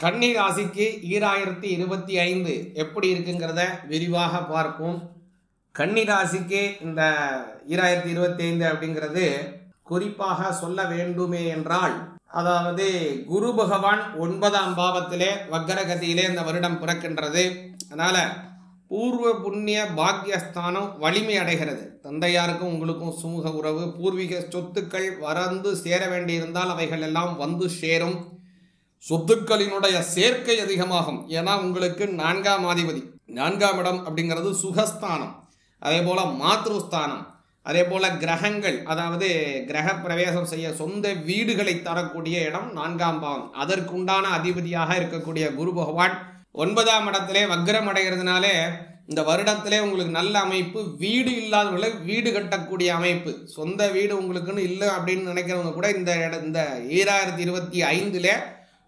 கன்னி ராசிக்கு 2025 எப்படி இருக்குங்கிறத விரிவாக பார்ப்போம். கன்னி ராசிக்கு இந்த 2025 அப்படிங்கிறது குறிப்பாக சொல்ல வேண்டுமே என்றால், அதாவது குரு பகவான் 9ஆம் பாவத்திலே வக்கரகதியிலே இந்த வருடம் பிறக்கின்றது. அதனால பூர்வ புண்ணிய பாக்கியஸ்தானம் வலிமை அடைகிறது. தந்தையாருக்கும் உங்களுக்கும் சுமூக உறவு, பூர்வீக சொத்துக்கள் வரந்து சேர வேண்டியிருந்தால் அவைகள் எல்லாம் வந்து சேரும். சொத்துக்களினுடைய சேர்க்கை அதிகமாகும். ஏன்னா உங்களுக்கு 4ஆம் அதிபதி, 4ஆம் இடம் அப்படிங்கிறது சுகஸ்தானம், அதே போல மாத்ருஸ்தானம், அதே போல கிரகங்கள், அதாவது கிரக பிரவேசம் செய்ய சொந்த வீடுகளை தரக்கூடிய இடம் 4ஆம் பாவம். அதற்குண்டான அதிபதியாக இருக்கக்கூடிய குரு பகவான் 9ஆம் இடத்திலே வக்ரம் அடைகிறதுனாலே இந்த வருடத்திலே உங்களுக்கு நல்ல அமைப்பு. வீடு இல்லாதவர்களை வீடு கட்டக்கூடிய அமைப்பு, சொந்த வீடு உங்களுக்குன்னு இல்லை அப்படின்னு நினைக்கிறவங்க கூட இந்த 2025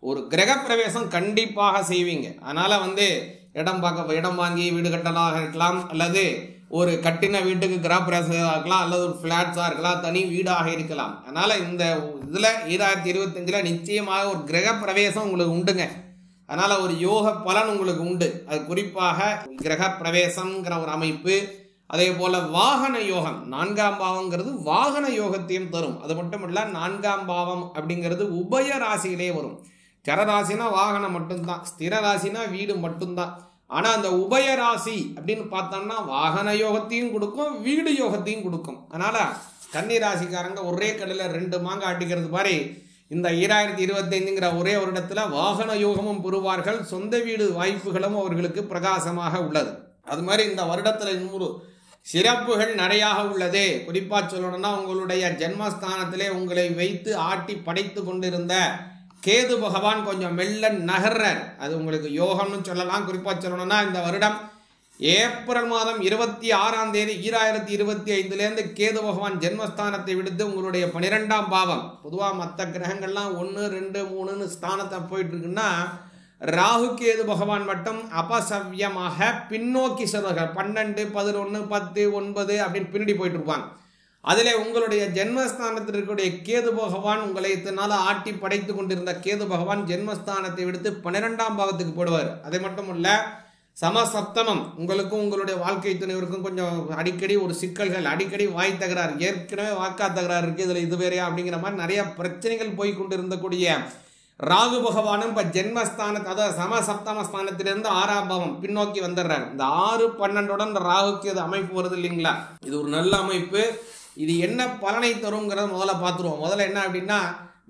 ஒரு கிரக பிரவேசம் கண்டிப்பாக செய்வீங்க. அதனால இடம் வாங்கி வீடு கட்டலாக இருக்கலாம், அல்லது ஒரு கட்டின வீட்டுக்கு கிரக பிரவேசம் இருக்கலாம், அல்லது ஒரு பிளாட்ஸாக இருக்கலாம், தனி வீடாக இருக்கலாம். அதனால இந்த இதில் 2025 நிச்சயமாக ஒரு கிரக பிரவேசம் உங்களுக்கு உண்டுங்க. அதனால ஒரு யோக பலன் உங்களுக்கு உண்டு. அது குறிப்பாக கிரக பிரவேசம்ங்கிற ஒரு அமைப்பு. அதே போல வாகன யோகம், 4ஆம் பாவம்ங்கிறது வாகன யோகத்தையும் தரும். அது மட்டும் இல்ல, 4ஆம் பாவம் அப்படிங்கிறது உபய ராசியிலே வரும். சரராசினா வாகனம் மட்டும்தான், ஸ்திர ராசினா வீடு மட்டும்தான். ஆனா அந்த உபய ராசி அப்படின்னு பார்த்தோம்னா வாகன யோகத்தையும் கொடுக்கும், வீடு யோகத்தையும் கொடுக்கும். அதனால கன்னி ராசிக்காரங்க ஒரே கல்லில் 2 மாங்காய் அடிக்கிறது மாதிரி இந்த 2025ங்கிற ஒரே வருடத்துல வாகன யோகமும் பெறுவார்கள். சொந்த வீடு வாய்ப்புகளும் அவர்களுக்கு பிரகாசமாக உள்ளது. அது மாதிரி இந்த வருடத்துல இன்னொரு சிறப்புகள் நிறையாக உள்ளது. குறிப்பா சொல்லணும்னா, உங்களுடைய ஜென்மஸ்தானத்திலே உங்களை வைத்து ஆட்டி படைத்து கொண்டிருந்த கேது பகவான் கொஞ்சம் மெல்ல நகர்றார். அது உங்களுக்கு யோகம்னு சொல்லலாம். குறிப்பா சொல்லணும்னா, இந்த வருடம் ஏப்ரல் மாதம் 26ஆம் தேதி 2025 கேது பகவான் ஜென்மஸ்தானத்தை விடுத்து உங்களுடைய 12ஆம் பாவம், பொதுவாக மற்ற கிரகங்கள்லாம் 1, 2, 3ன்னு ஸ்தானத்தை போயிட்டு இருக்குன்னா, ராகு கேது பகவான் மட்டும் அபசவ்யமாக பின்னோக்கி செல்வார்கள். 12, 11, 10, 9 அப்படின்னு பின்னாடி போயிட்டு இருப்பாங்க. அதில் உங்களுடைய ஜென்மஸ்தானத்தில் இருக்கக்கூடிய கேது பகவான், உங்களை இத்தனால ஆட்டி படைத்து கொண்டிருந்த கேது பகவான் ஜென்மஸ்தானத்தை விடுத்து 12ஆம் பாவத்துக்கு போடுவார். அதை மட்டும் இல்ல, சமசப்தமம், உங்களுக்கும் உங்களுடைய வாழ்க்கை துணைவருக்கும் கொஞ்சம் அடிக்கடி ஒரு சிக்கல்கள், அடிக்கடி வாய் தகராறு, ஏற்கனவே வாக்கா தகராறு இருக்கு, இதுல இது வேறையா அப்படிங்கிற மாதிரி நிறைய பிரச்சனைகள் போய் கொண்டிருந்தக்கூடிய ராகு பகவானும் இப்ப ஜென்மஸ்தானத்தை, அதாவது சமசப்தம ஸ்தானத்திலிருந்து 6ஆம் பாவம் பின்னோக்கி வந்துடுறாரு. இந்த 6, 12 இந்த ராகுக்கு அது அமைப்பு வருது இல்லைங்களா? இது ஒரு நல்ல அமைப்பு. இது என்ன பலனை தருங்கிறத முதல்ல பார்த்துருவோம். முதல்ல என்ன அப்படின்னா,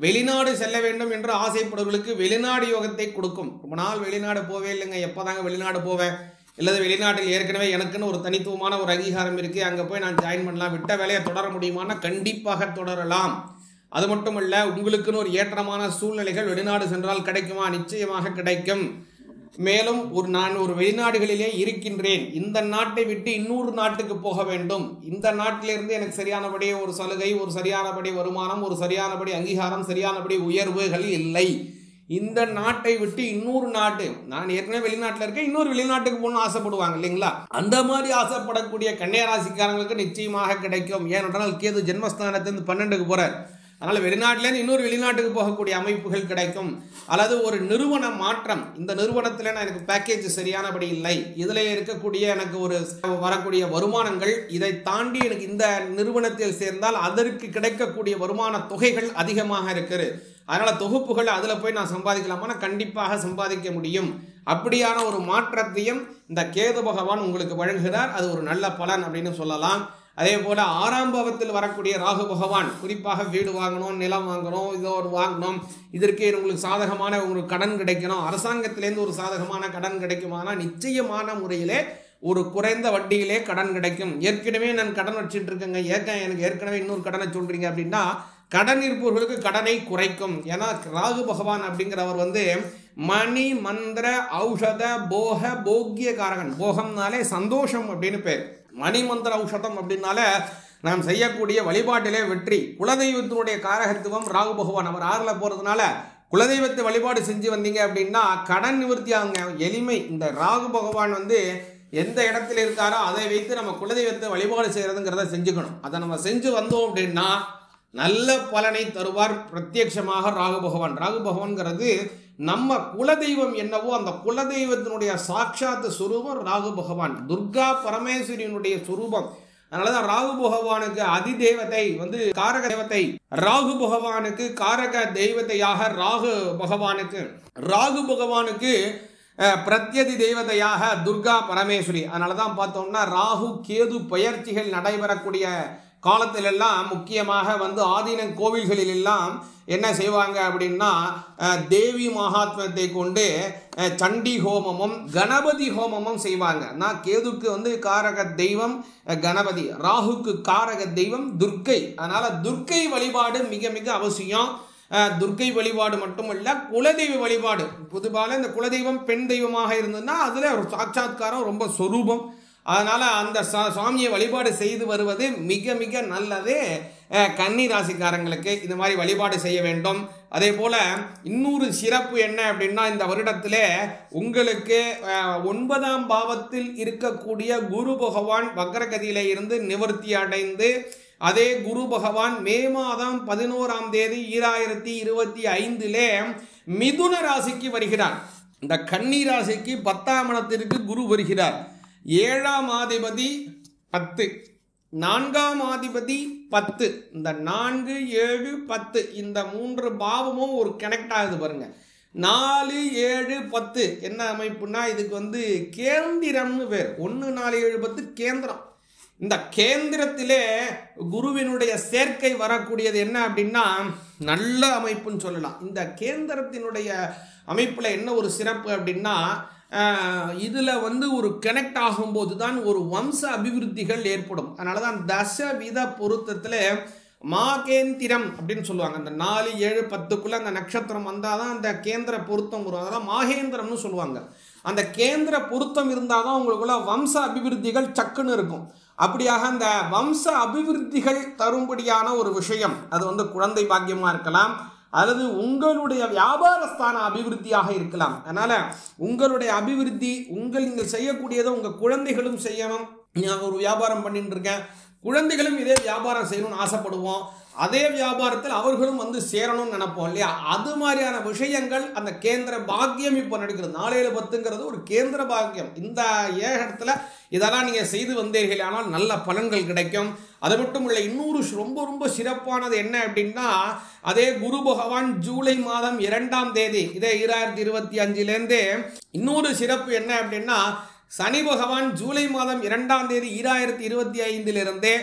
வெளிநாடு செல்ல வேண்டும் என்று ஆசைப்படுவர்களுக்கு வெளிநாடு யோகத்தை கொடுக்கும். ரொம்ப நாள் வெளிநாடு போவே இல்லைங்க, எப்போதாங்க வெளிநாடு போவேன், இல்லது வெளிநாட்டில் ஏற்கனவே எனக்குன்னு ஒரு தனித்துவமான ஒரு அங்கீகாரம் இருக்குது, அங்கே போய் நான் ஜாயின் பண்ணலாம், விட்ட வேலையை தொடர முடியுமானா கண்டிப்பாக தொடரலாம். அது மட்டும் இல்ல, உங்களுக்குன்னு ஒரு ஏற்றமான சூழ்நிலைகள் வெளிநாடு சென்றால் கிடைக்குமா? நிச்சயமாக கிடைக்கும். மேலும் நான் ஒரு வெளிநாடுகளிலே இருக்கின்றேன், இந்த நாட்டை விட்டு இன்னொரு நாட்டுக்கு போக வேண்டும், இந்த நாட்டிலிருந்து எனக்கு சரியானபடி ஒரு சலுகை, ஒரு சரியானபடி வருமானம், ஒரு சரியானபடி அங்கீகாரம், சரியானபடி உயர்வுகள் இல்லை, இந்த நாட்டை விட்டு இன்னொரு நாட்டு, நான் ஏற்கனவே வெளிநாட்டில் இருக்கேன், இன்னொரு வெளிநாட்டுக்கு போகணும்னு ஆசைப்படுவாங்க இல்லைங்களா? அந்த மாதிரி ஆசைப்படக்கூடிய கன்னியா ராசிக்காரங்களுக்கு நிச்சயமாக கிடைக்கும். ஏனென்றால் கேது ஜென்மஸ்தானத்திலிருந்து 12க்கு போறார். அதனால வெளிநாட்டிலேருந்து இன்னொரு வெளிநாட்டுக்கு போகக்கூடிய அமைப்புகள் கிடைக்கும். அல்லது ஒரு நிறுவன மாற்றம், இந்த நிறுவனத்தில் எனக்கு பேக்கேஜ் சரியானபடி இல்லை, இதில் இருக்கக்கூடிய எனக்கு ஒரு வரக்கூடிய வருமானங்கள், இதை தாண்டி எனக்கு இந்த நிறுவனத்தில் சேர்ந்தால் அதற்கு கிடைக்கக்கூடிய வருமான தொகைகள் அதிகமாக இருக்குது, அதனால தொகுப்புகள் அதில் போய் நான் சம்பாதிக்கலாமா? கண்டிப்பாக சம்பாதிக்க முடியும். அப்படியான ஒரு மாற்றத்தையும் இந்த கேது பகவான் உங்களுக்கு வழங்குகிறார். அது ஒரு நல்ல பலன் அப்படின்னு சொல்லலாம். அதே போல 6ஆம் பாவத்தில் வரக்கூடிய ராகு பகவான், குறிப்பாக வீடு வாங்கணும், நிலம் வாங்கணும், இதோ ஒரு வாங்கணும், இதற்கு உங்களுக்கு சாதகமான ஒரு கடன் கிடைக்கணும், அரசாங்கத்திலேருந்து ஒரு சாதகமான கடன் கிடைக்குமானா நிச்சயமான முறையிலே ஒரு குறைந்த வட்டியிலே கடன் கிடைக்கும். ஏற்கனவே நான் கடன் வச்சுட்டு இருக்கேங்க, எனக்கு ஏற்கனவே இன்னொரு கடனை சொல்றீங்க அப்படின்னா, கடன் இருப்பவர்களுக்கு கடனை குறைக்கும். ஏன்னா ராகு பகவான் அப்படிங்கிறவர் மணி மந்திர ஔஷத போக போக்கிய காரகன். போகம்னாலே சந்தோஷம் அப்படின்னு பேர். மணிமந்திர ஔஷதம் அப்படின்னால நாம் செய்யக்கூடிய வழிபாட்டிலே வெற்றி. குலதெய்வத்தினுடைய காரகத்துவம் ராகு பகவான், அவர் 6ல் போறதுனால குலதெய்வத்தை வழிபாடு செஞ்சு வந்தீங்க அப்படின்னா கடன் நிவர்த்தி ஆகுங்க, எளிமை. இந்த ராகு பகவான் எந்த இடத்துல இருக்காரோ அதை வைத்து நம்ம குலதெய்வத்தை வழிபாடு செய்யறதுங்கிறத செஞ்சுக்கணும். அதை நம்ம செஞ்சு வந்தோம் அப்படின்னா நல்ல பலனை தருவார் பிரத்யட்சமாக ராகு பகவான். ராகு பகவான்கிறது நம்ம குலதெய்வம் என்னவோ அந்த குலதெய்வத்தினுடைய சாட்சாத் சுரூபம் ராகு பகவான், துர்கா பரமேஸ்வரியினுடைய சுரூபம். அதனாலதான் ராகு பகவானுக்கு அதிதேவதை காரக தேவதை, ராகு பகவானுக்கு காரக தெய்வத்தையாக ராகு பகவானுக்கு பிரத்யதி தேவதையாக துர்கா பரமேஸ்வரி. அதனாலதான் பார்த்தோம்னா ராகு கேது பெயர்ச்சிகள் நடைபெறக்கூடிய காலத்திலெல்லாம் முக்கியமாக ஆதீன கோவில்களில் எல்லாம் என்ன செய்வாங்க அப்படின்னா தேவி மகாத்மத்தை கொண்டு சண்டி ஹோமமும் கணபதி ஹோமமும் செய்வாங்க. நான் கேதுக்கு காரக தெய்வம் கணபதி, ராகுக்கு காரக தெய்வம் துர்க்கை. அதனால துர்க்கை வழிபாடு மிக மிக அவசியம். துர்க்கை வழிபாடு மட்டுமல்ல, குலதெய்வ வழிபாடு. பொதுவாக இந்த குலதெய்வம் பெண் தெய்வமாக இருந்ததுன்னா அதுல ஒரு சாட்சாத்காரம் ரொம்ப சொரூபம். அதனால அந்த சுவாமியை வழிபாடு செய்து வருவது மிக மிக நல்லது. கன்னி ராசிக்காரங்களுக்கு இந்த மாதிரி வழிபாடு செய்ய வேண்டும். அதே போல இன்னொரு சிறப்பு என்ன அப்படின்னா, இந்த வருடத்துல உங்களுக்கு 9ஆம் பாவத்தில் இருக்கக்கூடிய குரு பகவான் வக்ரகதியில இருந்து நிவர்த்தி அடைந்து, அதே குரு பகவான் மே மாதம் 11ஆம் தேதி 2025 மிதுன ராசிக்கு வருகிறார். இந்த கன்னி ராசிக்கு 10ஆம் இடத்திற்கு குரு வருகிறார். 7ஆம் அதிபதி 10, 4ஆம் அதிபதி 10. இந்த 4, 7, 10 இந்த 3 பாவமும் ஒரு கனெக்ட் ஆகுது பாருங்க. 4, 7, 10 என்ன அமைப்புனா இதுக்கு கேந்திரம்னு பேர். 1, 4, 7, 10 கேந்திரம். இந்த கேந்திரத்திலே குருவினுடைய சேர்க்கை வரக்கூடியது என்ன அப்படின்னா நல்ல அமைப்புன்னு சொல்லலாம். இந்த கேந்திரத்தினுடைய அமைப்புல என்ன ஒரு சிறப்பு அப்படின்னா, இதுல ஒரு கனெக்ட் ஆகும்போது தான் ஒரு வம்ச அபிவிருத்திகள் ஏற்படும். அதனாலதான் தசவித பொருத்தத்துல மாகேந்திரம் அப்படின்னு சொல்லுவாங்க. அந்த 4, 7, 10க்குள்ள அந்த நட்சத்திரம் வந்தாதான் அந்த கேந்திர பொருத்தம் வரும். அதெல்லாம் மாகேந்திரம்னு சொல்லுவாங்க. அந்த கேந்திர பொருத்தம் இருந்தாதான் உங்களுக்குள்ள வம்ச அபிவிருத்திகள் சக்குன்னு இருக்கும். அப்படியாக அந்த வம்ச அபிவிருத்திகள் தரும்படியான ஒரு விஷயம் அது குழந்தை பாக்கியமா இருக்கலாம், அல்லது உங்களுடைய வியாபாரஸ்தான அபிவிருத்தியாக இருக்கலாம். அதனால உங்களுடைய அபிவிருத்தி நீங்கள் செய்யக்கூடியதை உங்க குழந்தைகளும் செய்யணும். நான் ஒரு வியாபாரம் பண்ணிட்டு இருக்கேன், குழந்தைகளும் இதே வியாபாரம் செய்யணும்னு ஆசைப்படுவோம். அதே வியாபாரத்தில் அவர்களும் சேரணும்னு நினைப்போம் இல்லையா? அது மாதிரியான விஷயங்கள் அந்த கேந்திர பாக்கியம் இப்போ நடக்கிறது. 4, 7, 10ங்கிறது ஒரு கேந்திர பாக்கியம். இந்த இடத்துல இதெல்லாம் நீங்க செய்து வந்தீர்கள் ஆனால் நல்ல பலன்கள் கிடைக்கும். அது மட்டும் இல்லை, இன்னொரு ரொம்ப ரொம்ப சிறப்பானது என்ன அப்படின்னா, அதே குரு பகவான் ஜூலை மாதம் 2ஆம் தேதி இதே 2025 இன்னொரு சிறப்பு என்ன அப்படின்னா, சனி பகவான் ஜூலை மாதம் 2ஆம் தேதி 2025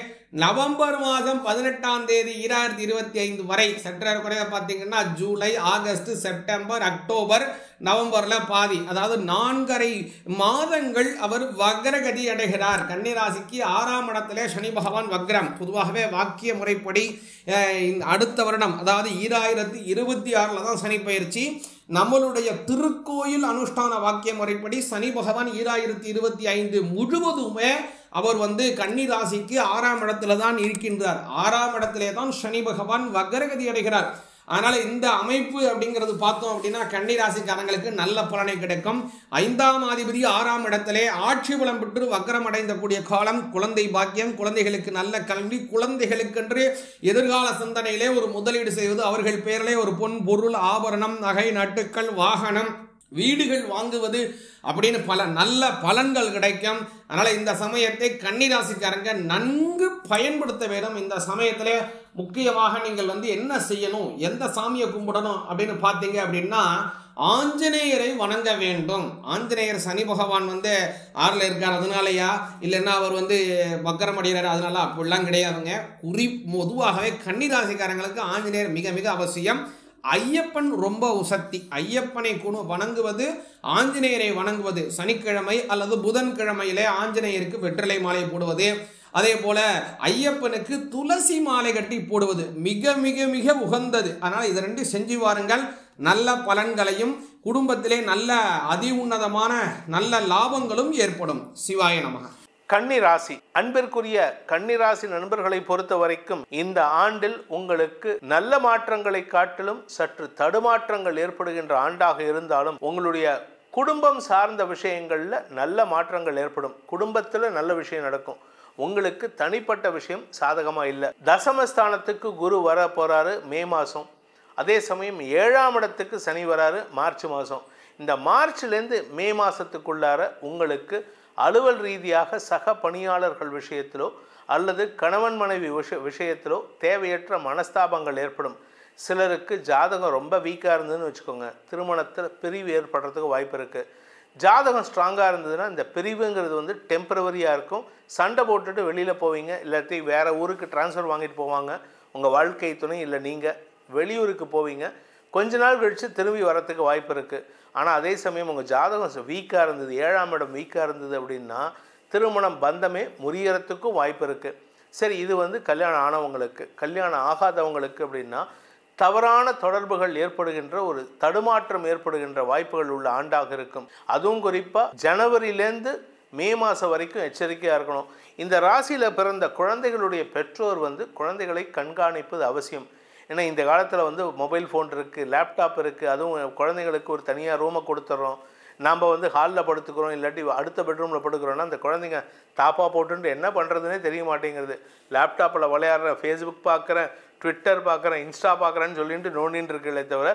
நவம்பர் மாதம் 18ஆம் தேதி 2025 வரை சற்றே பார்த்தீங்கன்னா ஜூலை, ஆகஸ்ட், செப்டம்பர், அக்டோபர், நவம்பர்ல பாதி, அதாவது 4.5 மாதங்கள் அவர் வக்ரகதி அடைகிறார். கன்னிராசிக்கு 6ஆம் இடத்திலே சனி பகவான் வக்ரம். பொதுவாகவே வாக்கிய முறைப்படி அடுத்த வருடம் அதாவது 2026 தான் சனி பயிற்சி. நம்மளுடைய திருக்கோயில் அனுஷ்டான வாக்கிய முறைப்படி சனி பகவான் 2025 முழுவதுமே அவர் கன்னி ராசிக்கு 6ஆம் இடத்துல தான் இருக்கின்றார். 6ஆம் இடத்திலே தான் சனி பகவான் வக்ரகதி அடைகிறார். அதனால இந்த அமைப்பு அப்படிங்கிறது பார்த்தோம் அப்படின்னா கன்னி ராசிக்காரங்களுக்கு நல்ல பலனை கிடைக்கும். 5ஆம் அதிபதி 6ஆம் இடத்திலே ஆட்சி பலம் பெற்று வக்ரம் அடைந்த கூடிய காலம். குழந்தை பாக்கியம், குழந்தைகளுக்கு நல்ல கல்வி, குழந்தைகளுக்கென்று எதிர்கால சிந்தனையிலே ஒரு முதலீடு செய்வது, அவர்கள் பெயரிலே ஒரு பொன் பொருள் ஆபரணம் நகை நட்டுக்கள் வாகனம் வீடுகள் வாங்குவது அப்படின்னு பல நல்ல பலன்கள் கிடைக்கும். அதனால இந்த சமயத்தை கன்னிராசிக்காரங்க நன்கு பயன்படுத்த வேண்டும். இந்த சமயத்துல முக்கியமாக நீங்கள் என்ன செய்யணும், எந்த சாமியை கும்பிடணும் அப்படின்னு பார்த்தீங்க அப்படின்னா ஆஞ்சநேயரை வணங்க வேண்டும். ஆஞ்சநேயர் சனி பகவான் 6ல் இருக்கார் அதனாலயா, இல்லைன்னா அவர் வக்கரம் அடைகிறார் அதனால அப்படிலாம் கிடையாதுங்க. பொதுவாகவே கன்னிராசிக்காரங்களுக்கு ஆஞ்சநேயர் மிக மிக அவசியம். ஐயப்பன் ரொம்ப உசக்தி. ஐயப்பனை வணங்குவது, ஆஞ்சநேயரை வணங்குவது, சனிக்கிழமை அல்லது புதன்கிழமையிலே ஆஞ்சநேயருக்கு வெற்றிலை மாலை போடுவது, அதே போல ஐயப்பனுக்கு துளசி மாலை கட்டி போடுவது மிக மிக மிக உகந்தது. அதனால இது 2 செஞ்சு வாருங்கள். நல்ல பலன்களையும் குடும்பத்திலே நல்ல அதி உன்னதமான நல்ல லாபங்களும் ஏற்படும். சிவாய நமக. கன்னிராசி அன்பிற்குரிய கன்னிராசி நண்பர்களை பொறுத்த வரைக்கும் இந்த ஆண்டில் உங்களுக்கு நல்ல மாற்றங்களை காட்டிலும் சற்று தடுமாற்றங்கள் ஏற்படுகின்ற ஆண்டாக இருந்தாலும் உங்களுடைய குடும்பம் சார்ந்த விஷயங்கள்ல நல்ல மாற்றங்கள் ஏற்படும். குடும்பத்தில் நல்ல விஷயம் நடக்கும். உங்களுக்கு தனிப்பட்ட விஷயம் சாதகமாக இல்லை. தசமஸ்தானத்துக்கு குரு வர போகிறாரு மே மாதம். அதே சமயம் 7ஆம் இடத்துக்கு சனி வராரு மார்ச் மாதம். இந்த மார்ச்லேருந்து மே மாதத்துக்குள்ளார உங்களுக்கு அலுவல் ரீதியாக சக பணியாளர்கள் விஷயத்திலோ அல்லது கணவன் மனைவி விஷயத்திலோ தேவையற்ற மனஸ்தாபங்கள் ஏற்படும். சிலருக்கு ஜாதகம் ரொம்ப வீக்காக இருந்ததுன்னு வச்சுக்கோங்க, திருமணத்தில் பிரிவு ஏற்படுறதுக்கு வாய்ப்பு இருக்குது. ஜாதகம் ஸ்ட்ராங்காக இருந்ததுன்னா இந்த பிரிவுங்கிறது வந்து டெம்பரவரியாக இருக்கும். சண்டை போட்டுட்டு வெளியில் போவீங்க, இல்லாட்டி வேறு ஊருக்கு ட்ரான்ஸ்ஃபர் வாங்கிட்டு போவாங்க உங்கள் வாழ்க்கை துணை, இல்லை நீங்கள் வெளியூருக்கு போவீங்க. கொஞ்ச நாள் கழித்து திரும்பி வரத்துக்கு வாய்ப்பு இருக்குது. ஆனால் அதே சமயம் உங்கள் ஜாதகம் வீக்காக இருந்தது, 7ஆம் இடம் வீக்காக இருந்தது அப்படின்னா திருமணம் பந்தமே முறியறதுக்கும் வாய்ப்பு இருக்குது. சரி, இது வந்து கல்யாணம் ஆனவங்களுக்கு. கல்யாணம் ஆகாதவங்களுக்கு அப்படின்னா தவறான தொடர்புகள் ஏற்படுகின்ற ஒரு தடுமாற்றம் ஏற்படுகின்ற வாய்ப்புகள் உள்ள ஆண்டாக இருக்கும். அதுவும் குறிப்பாக ஜனவரியிலேருந்து மே மாதம் வரைக்கும் எச்சரிக்கையாக இருக்கணும். இந்த ராசியில் பிறந்த குழந்தைகளுடைய பெற்றோர் வந்து குழந்தைகளை கண்காணிப்பது அவசியம். ஏன்னா இந்த காலத்தில் வந்து மொபைல் ஃபோன் இருக்குது, லேப்டாப் இருக்குது. அதுவும் குழந்தைங்களுக்கு ஒரு தனியாக ரூமை கொடுத்துட்றோம். நாம் வந்து ஹாலில் படுத்துக்கிறோம், இல்லாட்டி அடுத்த பெட்ரூமில் படுக்கிறோன்னா அந்த குழந்தைங்க தாப்பா போட்டுன்ட்டு என்ன பண்ணுறதுனே தெரிய மாட்டேங்கிறது. லேப்டாப்பில் விளையாடுறேன், ஃபேஸ்புக் பார்க்குறேன், ட்விட்டர் பார்க்குறேன், இன்ஸ்டா பார்க்குறேன்னு சொல்லிட்டு நோண்டின்னு இருக்கலே தவிர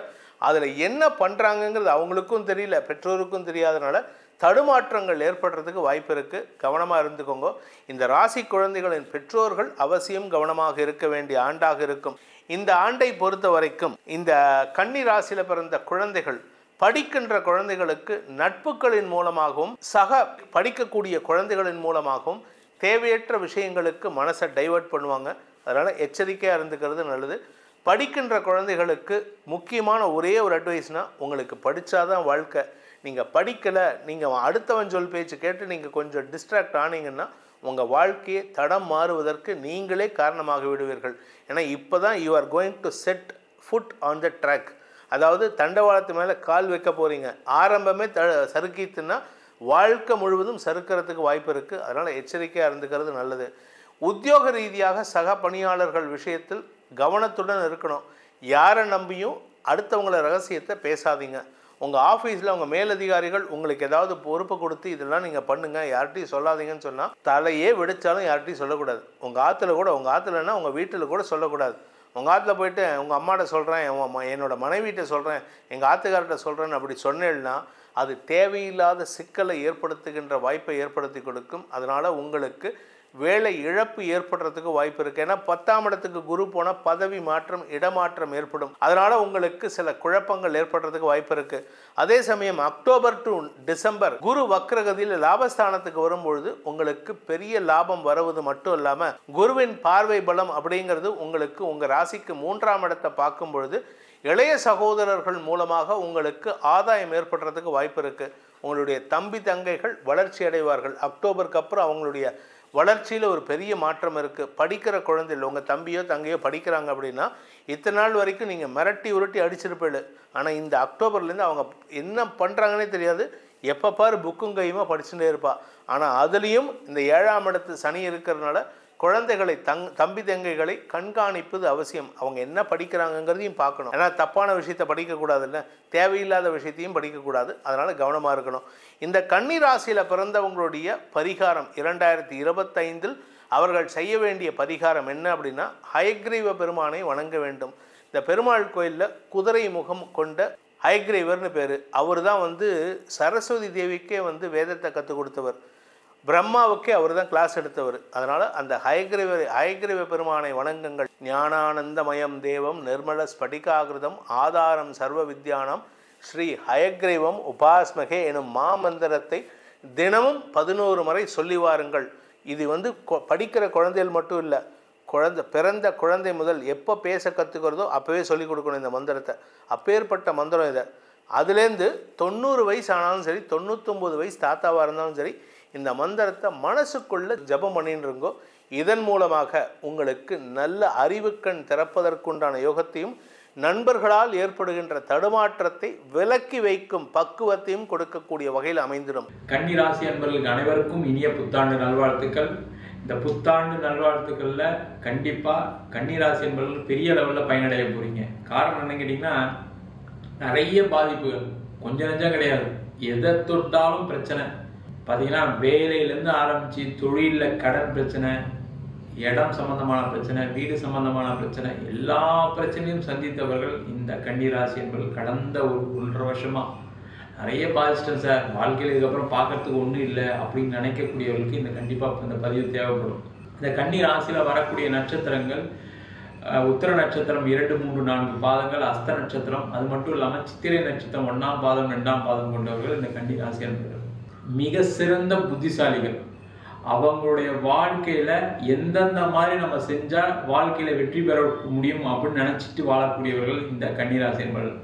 அதில் என்ன பண்ணுறாங்கங்கிறது அவங்களுக்கும் தெரியல, பெற்றோருக்கும் தெரியாதனால தடுமாற்றங்கள் ஏற்படுறதுக்கு வாய்ப்பு இருக்குது. கவனமாக இருந்துக்கோங்க. இந்த ராசி குழந்தைகளின் பெற்றோர்கள் அவசியம் கவனமாக இருக்க வேண்டிய ஆண்டாக இருக்கும். இந்த ஆண்டை பொறுத்த வரைக்கும் இந்த கன்னி ராசியில் பிறந்த குழந்தைகள் படிக்கின்ற குழந்தைகளுக்கு நட்புகளின் மூலமாகவும் சக படிக்கக்கூடிய குழந்தைகளின் மூலமாகவும் தேவையற்ற விஷயங்களுக்கு மனசை டைவர்ட் பண்ணுவாங்க. அதனால் எச்சரிக்கையாக இருந்துக்கிறது நல்லது. படிக்கின்ற குழந்தைகளுக்கு முக்கியமான ஒரே ஒரு அட்வைஸ்னால், உங்களுக்கு படித்தாதான் வாழ்க்கை. நீங்கள் படிக்கலை, நீங்கள் அடுத்தவன் சொல் பேச்சு கேட்டு நீங்கள் கொஞ்சம் டிஸ்ட்ராக்ட் ஆனீங்கன்னா உங்கள் வாழ்க்கையை தடம் மாறுவதற்கு நீங்களே காரணமாக விடுவீர்கள். ஏன்னா இப்போ தான் you are going to set foot on the track. அதாவது தண்டவாளத்து மேலே கால் வைக்க போகிறீங்க. ஆரம்பமே சறுக்கித்துன்னா வாழ்க்கை முழுவதும் சறுக்கிறதுக்கு வாய்ப்பு இருக்குது. அதனால் எச்சரிக்கையாக இருந்துக்கிறது நல்லது. உத்தியோக ரீதியாக சக பணியாளர்கள் விஷயத்தில் கவனத்துடன் இருக்கணும். யாரை நம்பியும் அடுத்தவங்கள ரகசியத்தை பேசாதீங்க. உங்கள் ஆஃபீஸில் உங்கள் மேலதிகாரிகள் உங்களுக்கு ஏதாவது பொறுப்பு கொடுத்து இதெல்லாம் நீங்கள் பண்ணுங்கள், யார்கிட்டையும் சொல்லாதீங்கன்னு சொன்னால் தலையே வெடித்தாலும் யார்கிட்டையும் சொல்லக்கூடாது. உங்கள் ஆற்றுல கூட, உங்கள் ஆற்றுலன்னா உங்கள் வீட்டில் கூட சொல்லக்கூடாது. உங்கள் ஆற்றுல போயிட்டு உங்கள் அம்மாட்ட சொல்கிறேன், என்னோடய மனைவிட்ட சொல்கிறேன், எங்கள் ஆற்றுக்கார்ட்ட சொல்கிறேன்னு அப்படி சொன்னேன்னா அது தேவையில்லாத சிக்கலை ஏற்படுத்துகின்ற வாய்ப்பை ஏற்படுத்தி கொடுக்கும். அதனால் உங்களுக்கு வேலை இழப்பு ஏற்படுறதுக்கு வாய்ப்பு இருக்குது. ஏன்னா 10ஆம் இடத்துக்கு குரு போனால் பதவி மாற்றம், இடமாற்றம் ஏற்படும். அதனால் உங்களுக்கு சில குழப்பங்கள் ஏற்படுறதுக்கு வாய்ப்பு இருக்குது. அதே சமயம் அக்டோபர் டு டிசம்பர் குரு வக்ரகதியில் லாபஸ்தானத்துக்கு வரும்பொழுது உங்களுக்கு பெரிய லாபம் வருவது மட்டும் இல்லாமல் குருவின் பார்வை பலம் அப்படிங்கிறது உங்களுக்கு உங்கள் ராசிக்கு 3ஆம் இடத்தை பார்க்கும் பொழுது இளைய சகோதரர்கள் மூலமாக உங்களுக்கு ஆதாயம் ஏற்படுறதுக்கு வாய்ப்பு இருக்குது. உங்களுடைய தம்பி தங்கைகள் வளர்ச்சி அடைவார்கள். அக்டோபருக்கு அப்புறம் அவங்களுடைய வளர்ச்சியில் ஒரு பெரிய மாற்றம் இருக்குது. படிக்கிற குழந்தைகள் உங்கள் தம்பியோ தங்கையோ படிக்கிறாங்க அப்படின்னா இத்தனை நாள் வரைக்கும் நீங்கள் மிரட்டி உருட்டி அடிச்சிருப்பீங்க. ஆனால் இந்த அக்டோபர்லேருந்து அவங்க என்ன பண்ணுறாங்கன்னே தெரியாது. எப்போ பாரு புக்கும் கையுமா படிச்சுட்டே இருப்பா. ஆனால் அதுலேயும் இந்த 7ஆம் இடத்து சனி இருக்கிறதுனால குழந்தைகளை தம்பி தங்கைகளை கண்காணிப்பது அவசியம். அவங்க என்ன படிக்கிறாங்கங்கிறதையும் பார்க்கணும். ஏன்னா தப்பான விஷயத்தை படிக்கக்கூடாது, இல்லை தேவையில்லாத விஷயத்தையும் படிக்கக்கூடாது. அதனால் கவனமாக இருக்கணும். இந்த கன்னி ராசியில் பிறந்தவங்களுடைய பரிகாரம் 2025 அவர்கள் செய்ய வேண்டிய பரிகாரம் என்ன அப்படின்னா, ஹயக்ரீவ பெருமானை வணங்க வேண்டும். இந்த பெருமாள் கோயிலில் குதிரை முகம் கொண்ட ஹயக்ரீவர்னு பேர். அவர் தான் வந்து சரஸ்வதி தேவிக்கே வந்து வேதத்தை கற்றுக் கொடுத்தவர். பிரம்மாவுக்கே அவர் தான் கிளாஸ் எடுத்தவர். அதனால் அந்த ஹயக்ரீவ பெருமானை வணங்குங்கள். ஞானானந்தமயம் தேவம் நிர்மல ஸ்படிகாகிருதம் ஆதாரம் சர்வ வித்யானம் ஸ்ரீ ஹயக்ரீவம் உபாஸ்மகே எனும் மாமந்திரத்தை தினமும் 11 முறை சொல்லி வாருங்கள். இது வந்து படிக்கிற குழந்தைகள் மட்டும் இல்லை, பிறந்த குழந்தை முதல் எப்போ பேச கற்றுக்கிறதோ அப்போவே சொல்லிக் கொடுக்கணும் இந்த மந்திரத்தை. அப்பேற்பட்ட மந்திரம் இதை. அதுலேருந்து 90 வயசு ஆனாலும் சரி, 99 வயசு தாத்தாவாக இருந்தாலும் சரி, இந்த மந்திரத்தை மனசுக்குள்ளே ஜபம் பண்ணின்னு இருங்கோ. இதன் மூலமாக உங்களுக்கு நல்ல அறிவுக்கண் திறப்பதற்குண்டான யோகத்தையும் நண்பர்களால் ஏற்படுகின்ற தடுமாற்றத்தை விலக்கி வைக்கும் பக்குவத்தையும் கொடுக்கக்கூடிய வகையில் அமைந்திடும். கன்னி ராசி அன்பர்களுக்கு அனைவருக்கும் இனிய புத்தாண்டு நல்வாழ்த்துக்கள். இந்த புத்தாண்டு நல்வாழ்த்துக்களில் கண்டிப்பாக கன்னி ராசி அன்பர்கள் பெரிய லெவலில் பயனடைய போகிறீங்க. காரணம் என்னன்னு கேட்டிங்கன்னா, நிறைய பாதிப்புகள் கொஞ்சம் நெஞ்சம் கிடையாது. எதை தொட்டாலும் பிரச்சனை. பார்த்தீங்கன்னா வேலையிலேருந்து ஆரம்பித்து தொழிலில் கடன் பிரச்சனை, இடம் சம்பந்தமான பிரச்சனை, வீடு சம்பந்தமான பிரச்சனை, எல்லா பிரச்சனையும் சந்தித்தவர்கள் இந்த கன்னிராசி என்பவர்கள் கடந்த ஒரு 1.5 வருஷமா நிறைய பாதிச்சிட்டேன் சார், வாழ்க்கையில் இதுக்கப்புறம் பார்க்கறதுக்கு ஒன்றும் இல்லை அப்படின்னு நினைக்கக்கூடியவர்களுக்கு இந்த கண்டிப்பாக இந்த பதிவு தேவைப்படும். இந்த கன்னி ராசியில் வரக்கூடிய நட்சத்திரங்கள் உத்திர நட்சத்திரம் 2, 3, 4 பாதங்கள், அஸ்த நட்சத்திரம், அது மட்டும் இல்லாமல் சித்திரை நட்சத்திரம் 1ஆம் பாதம் 2ஆம் பாதம் கொண்டவர்கள் இந்த கன்னி ராசி என்பவர்கள் மிக சிறந்த புத்திசாலிகள். அவங்களுடைய வாழ்க்கையில எந்தெந்த மாதிரி நம்ம செஞ்சா வாழ்க்கையில வெற்றி பெற முடியும் அப்படின்னு நினைச்சிட்டு வாழக்கூடியவர்கள் இந்த கன்னிராசி என்பவர்கள்.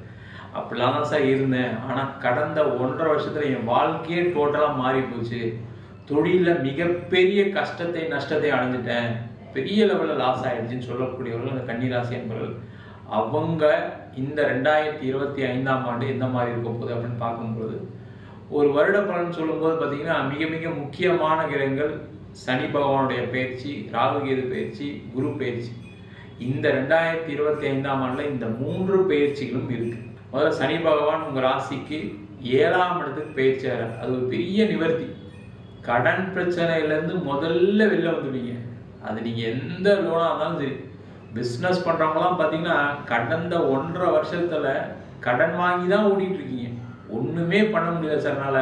அப்படிலாம் தான் சார் இருந்தேன், ஆனா கடந்த 1.5 வருஷத்துல என் வாழ்க்கையே டோட்டலா மாறி போச்சு, தொழில மிகப்பெரிய கஷ்டத்தை நஷ்டத்தை அடைஞ்சிட்டேன், பெரிய லெவல்ல லாஸ் ஆயிடுச்சுன்னு சொல்லக்கூடியவர்கள் இந்த கன்னிராசி என்பவர்கள். அவங்க இந்த 2025ஆம் ஆண்டு எந்த மாதிரி இருக்க போகுது அப்படின்னு பார்க்கும்போது, ஒரு வருட பலன் சொல்லும்போது பார்த்தீங்கன்னா மிக மிக முக்கியமான கிரகங்கள் சனி பகவானுடைய பயிற்சி, ராகுகேது பயிற்சி, குரு பயிற்சி. இந்த 2025ஆம் ஆண்டில் இந்த 3 பயிற்சிகளும் இருக்கு. முதல்ல சனி பகவான் உங்க ராசிக்கு 7ஆம் இடத்துக்கு பயிற்சி ஆகிறார். அது ஒரு பெரிய நிவர்த்தி. கடன் பிரச்சனையிலேருந்து முதல்ல வெளில வந்துடுவீங்க. அது நீங்க எந்த லோனா இருந்தாலும் சரி, பிஸ்னஸ் பண்றவங்கலாம் பார்த்தீங்கன்னா கடந்த 1.5 வருஷத்துல கடன் வாங்கி தான் ஓடிட்டு இருக்கீங்க. ஒண்ணுமே பண்ண முடியல சார்னால.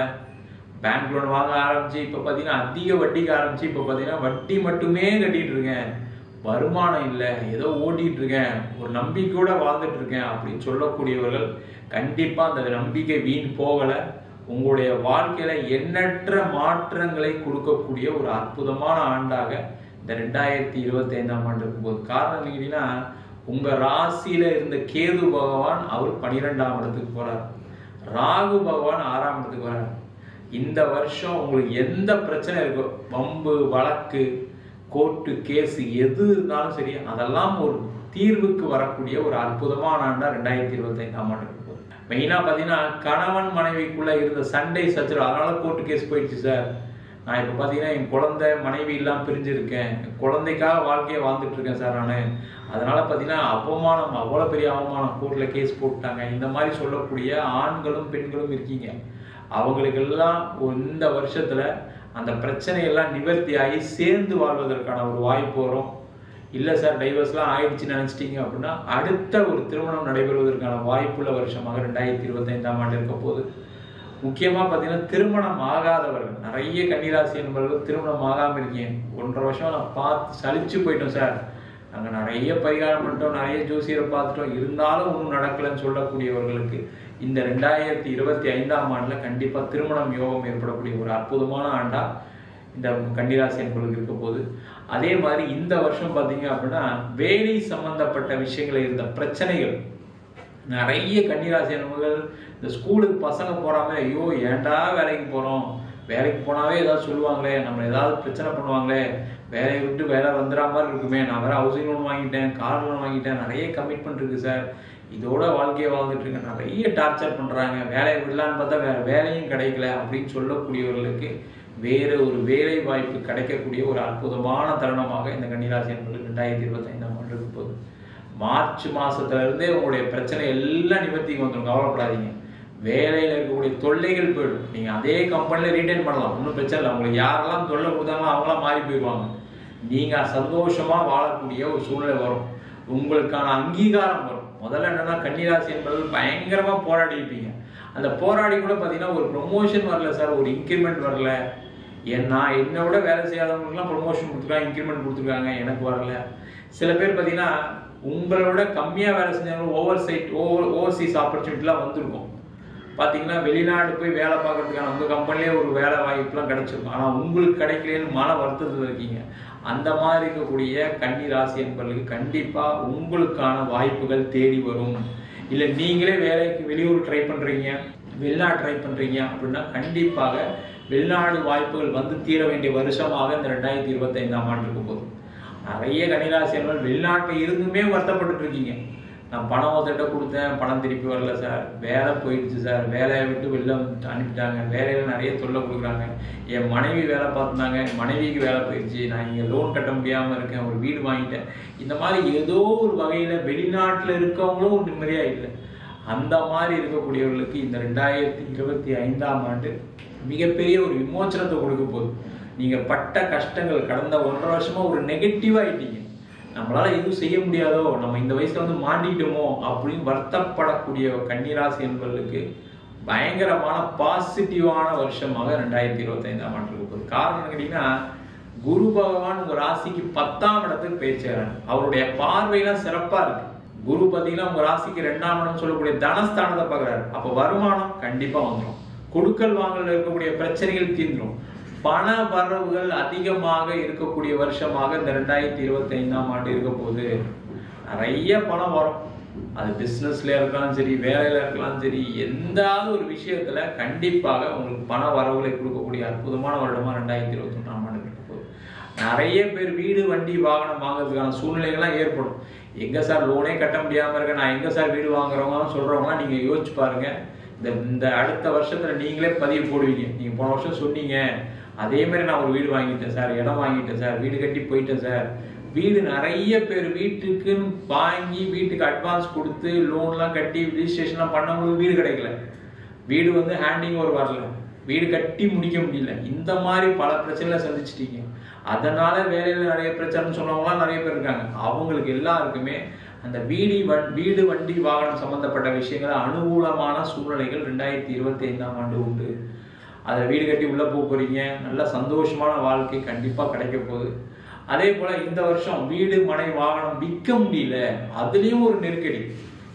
பேங்க் லோன் வாங்க ஆரம்பிச்சு இப்போ பார்த்தீங்கன்னா அதிக வட்டிக்கு ஆரம்பிச்சு இப்போ பார்த்தீங்கன்னா வட்டி மட்டுமே கட்டிட்டு இருக்கேன், வருமானம் இல்லை, ஏதோ ஓட்டிட்டு இருக்கேன், ஒரு நம்பிக்கையோட வாழ்ந்துட்டு இருக்கேன் அப்படின்னு சொல்லக்கூடியவர்கள் கண்டிப்பா அந்த நம்பிக்கை வீண் போகல. உங்களுடைய வாழ்க்கையில எண்ணற்ற மாற்றங்களை கொடுக்கக்கூடிய ஒரு அற்புதமான ஆண்டாக இந்த 2025ஆம் ஆண்டு இருக்கும்போது. காரணம் கேட்டீங்கன்னா உங்க ராசியில இருந்த கேது பகவான் அவர் 12ஆம் இடத்துக்கு போறார், ராகு பகவான் 6ஆம் இடத்துக்கு வரார். இந்த வருஷம் உங்களுக்கு எந்த பிரச்சனை இருக்கோ, வம்பு வழக்கு கோர்ட்டு கேஸ் எது இருந்தாலும் சரி, அதெல்லாம் ஒரு தீர்வுக்கு வரக்கூடிய ஒரு அற்புதமான ஆண்டா 2025ஆம் ஆண்டு இருக்கும். மெயினா பாத்தீங்கன்னா கணவன் மனைவிக்குள்ள இருந்த சண்டை சச்சரவு, அதனால கோர்ட்டு கேஸ் போயிடுச்சு சார். நான் இப்போ பார்த்தீங்கன்னா என் குழந்தை மனைவி எல்லாம் பிரிஞ்சிருக்கேன், குழந்தைக்காக வாழ்க்கையை வாழ்ந்துட்டு இருக்கேன் சார் நான். அதனால பார்த்தீங்கன்னா அவமானம், அவ்வளோ பெரிய அவமானம், கோர்ட்டில் கேஸ் போட்டாங்க. இந்த மாதிரி சொல்லக்கூடிய ஆண்களும் பெண்களும் இருக்கீங்க. அவங்களுக்கெல்லாம் இந்த வருஷத்துல அந்த பிரச்சனையெல்லாம் நிவர்த்தி ஆகி சேர்ந்து வாழ்வதற்கான ஒரு வாய்ப்பு வரும். இல்லை சார் டைவர்ஸ்லாம் ஆயிடுச்சுன்னு நினச்சிட்டீங்க அப்படின்னா அடுத்த ஒரு திருமணம் நடைபெறுவதற்கான வாய்ப்புள்ள வருஷமாக 2025ஆம் ஆண்டு இருக்க போது. முக்கியமாக பார்த்தீங்கன்னா திருமணம் ஆகாதவர்கள் நிறைய கன்னிராசி என்பவர்கள் திருமணம் ஆகாமல் இருக்கீங்க. 1.5 வருஷம் நான் பார்த்து சலிச்சு போயிட்டோம் சார், நாங்கள் நிறைய பரிகாரம் பண்ணிட்டோம், நிறைய ஜோசியரை பார்த்துட்டோம், இருந்தாலும் ஒன்றும் நடக்கலைன்னு சொல்லக்கூடியவர்களுக்கு இந்த 2025ஆம் ஆண்டில் கண்டிப்பாக திருமணம் யோகம் ஏற்படக்கூடிய ஒரு அற்புதமான ஆண்டா இந்த கன்னிராசி என்பவர்களுக்கு இருக்க போது. அதே மாதிரி இந்த வருஷம் பார்த்தீங்க அப்படின்னா வேலை சம்பந்தப்பட்ட விஷயங்கள் இருந்த பிரச்சனைகள் நிறைய கன்னிராசி என்பவர்கள் இந்த ஸ்கூலுக்கு பசங்க போறாம ஐயோ ஏன்டா வேலைக்கு போறோம், வேலைக்கு போனாவே ஏதாவது சொல்லுவாங்களே, நம்ம ஏதாவது பிரச்சனை பண்ணுவாங்களே, வேலையை விட்டு வேலை வந்துடுற மாதிரி இருக்குமே, நான் வேற ஹவுசிங் லோன் வாங்கிட்டேன், கார் லோன் வாங்கிட்டேன், நிறைய கமிட்மெண்ட் இருக்கு சார், இதோட வாழ்க்கையை வாழ்ந்துட்டு இருக்கேன், நிறைய டார்ச்சர் பண்றாங்க, வேலையை விடலான்னு பார்த்தா வேற வேலையும் கிடைக்கல அப்படின்னு சொல்லக்கூடியவர்களுக்கு வேற ஒரு வேலை வாய்ப்பு கிடைக்கக்கூடிய ஒரு அற்புதமான தருணமாக இந்த கன்னிராசி என்பது 2025ஆம் ஆண்டு இருக்கும் போது. மார்ச் மாசத்துல இருந்தே உங்களுடைய பிரச்சனை எல்லாம் நிவர்த்திக்கு வந்துடும், கவலைப்படாதீங்க. வேலையில் இருக்கக்கூடிய தொல்லைகள் போயிடும். நீங்க அதே கம்பெனில ரீட்டைன் பண்ணலாம், ஒன்றும் பிரச்சனை இல்லை. உங்களுக்கு யாரெல்லாம் தொல்லை கொடுத்தாங்களோ அவங்களாம் மாறி போயிடுவாங்க. நீங்க சந்தோஷமா வாழக்கூடிய ஒரு சூழ்நிலை வரும், உங்களுக்கான அங்கீகாரம் வரும். முதல்ல என்னன்னா கன்னிராசி என்பது பயங்கரமா போராடி இருப்பீங்க. அந்த போராடி கூட பார்த்தீங்கன்னா ஒரு ப்ரொமோஷன் வரல சார், ஒரு இன்க்ரிமெண்ட் வரல, ஏன்னா என்னை விட வேலை செய்யாதவங்களுக்குலாம் ப்ரொமோஷன் கொடுத்துருக்காங்க, இன்க்ரிமெண்ட் கொடுத்துருக்காங்க, எனக்கு வரல. சில பேர் பார்த்தீங்கன்னா உங்களோட கம்மியாக வேலை செஞ்சவங்க ஓவர்சீஸ் ஆப்பர்ச்சுனிட்டிலாம் வந்திருக்கும். பார்த்தீங்கன்னா வெளிநாடு போய் வேலை பார்க்கறதுக்கான உங்கள் கம்பெனிலே ஒரு வேலை வாய்ப்புலாம் கிடைச்சிருக்கும், ஆனால் உங்களுக்கு கிடைக்கலன்னு மன வருத்தத்தில் இருக்கீங்க. அந்த மாதிரி இருக்கக்கூடிய கன்னி ராசி என்பவர்களுக்கு கண்டிப்பாக உங்களுக்கான வாய்ப்புகள் தேடி வரும். இல்லை நீங்களே வேலைக்கு வெளியூர் ட்ரை பண்ணுறீங்க, வெளிநாடு ட்ரை பண்ணுறீங்க அப்படின்னா கண்டிப்பாக வெளிநாடு வாய்ப்புகள் வந்து தீர வேண்டிய வருஷமாக இந்த 2025ஆம் ஆண்டு இருக்கும் போது. நிறைய கன்னிராசியர்கள் வெளிநாட்டில் இருந்துமே வருத்தப்பட்டு இருக்கீங்க. நான் பணம் ஒருத்தட்ட கொடுத்தேன், பணம் திருப்பி வரல சார், வேலை போயிடுச்சு சார், வேலையை விட்டு வெளில அனுப்பிட்டாங்க, வேலையில் நிறைய தொல்லை கொடுக்குறாங்க, என் மனைவி வேலை பார்த்துனாங்க, என் மனைவிக்கு வேலை போயிடுச்சு, நான் இங்கே லோன் கட்ட முடியாமல் இருக்கேன், ஒரு வீடு வாங்கிட்டேன். இந்த மாதிரி ஏதோ ஒரு வகையில் வெளிநாட்டில் இருக்கவங்களும் ஒரு நிம்மதியாக இல்லை. அந்த மாதிரி இருக்கக்கூடியவர்களுக்கு இந்த 2025ஆம் ஆண்டு மிகப்பெரிய ஒரு விமோச்சனத்தை கொடுக்க போகுது. நீங்கள் பட்ட கஷ்டங்கள் கடந்த 1.5 வருஷமா ஒரு நெகட்டிவாக ஆயிட்டீங்க. நம்மளால எதுவும் செய்ய முடியாதோ, நம்ம இந்த வயசுல வந்து மாண்டிட்டோமோ அப்படின்னு வருத்தப்படக்கூடிய கன்னிராசி என்பவர்களுக்கு பயங்கரமான பாசிட்டிவான வருஷமாக 2025ஆம் ஆண்டு இருக்க போகுது. காரணம் என்ன கேட்டீங்கன்னா, குரு பகவான் உங்க ராசிக்கு 10ஆம் இடத்துக்கு பேச்சாரு. அவருடைய பார்வையெல்லாம் சிறப்பா இருக்கு. குரு பார்த்தீங்கன்னா உங்க ராசிக்கு 2ஆம் இடம் சொல்லக்கூடிய தனஸ்தானத்தை பார்க்குறாரு. அப்போ வருமானம் கண்டிப்பா வந்துடும். கொடுக்கல் வாங்கல இருக்கக்கூடிய பிரச்சனைகள் தீர்ந்துடும். பண வரவுகள் அதிகமாக இருக்கக்கூடிய வருஷமாக இந்த 2025ஆம் ஆண்டு இருக்க போது. நிறைய பணம் வரும். அது பிஸ்னஸ்ல இருக்கலாம் சரி, வேலையில இருக்கலாம் சரி, எந்த ஒரு விஷயத்துல கண்டிப்பாக உங்களுக்கு பண வரவுகளை கொடுக்கக்கூடிய அற்புதமான வருடமா 2021ஆம் ஆண்டு இருக்க போகுது. நிறைய பேர் வீடு வண்டி வாகனம் வாங்குறதுக்கான சூழ்நிலைகள்லாம் ஏற்படும். எங்க சார் லோனே கட்ட முடியாம இருக்க, நான் எங்க சார் வீடு வாங்குறவங்க சொல்றவங்களாம் நீங்க யோசிச்சு பாருங்க. இந்த அடுத்த வருஷத்துல நீங்களே பதிவு போடுவீங்க. நீங்க போன வருஷம் சொன்னீங்க, அதே மாதிரி நான் ஒரு வீடு வாங்கிட்டேன் சார், இடம் வாங்கிட்டேன் சார், வீடு கட்டி போயிட்டேன் சார். வீடு நிறைய பேர் வீட்டுக்குன்னு வாங்கி வீட்டுக்கு அட்வான்ஸ் கொடுத்து லோன்லாம் கட்டி ரிஜிஸ்ட்ரேஷன்லாம் பண்ணவங்களுக்கு வீடு கிடைக்கல. வீடு வந்து ஹேண்டிங் ஓவர் வரல, வீடு கட்டி முடிக்க முடியல. இந்த மாதிரி பல பிரச்சனைகளை சந்திச்சிட்டீங்க. அதனால வேலையில் நிறைய பிரச்சனைன்னு சொன்னவங்களாம் நிறைய பேர் இருக்காங்க. அவங்களுக்கு எல்லாருக்குமே அந்த வீடு வண்டி வாகனம் சம்பந்தப்பட்ட விஷயங்கள் அனுகூலமான சூழ்நிலைகள் 2025ஆம் ஆண்டு உண்டு. அதில் வீடு கட்டி உள்ள போறீங்க. நல்ல சந்தோஷமான வாழ்க்கை கண்டிப்பா கிடைக்க போகுது. அதே போல இந்த வருஷம் வீடு மனை வாகனம் விற்க முடியல, அதுலயும் ஒரு நெருக்கடி.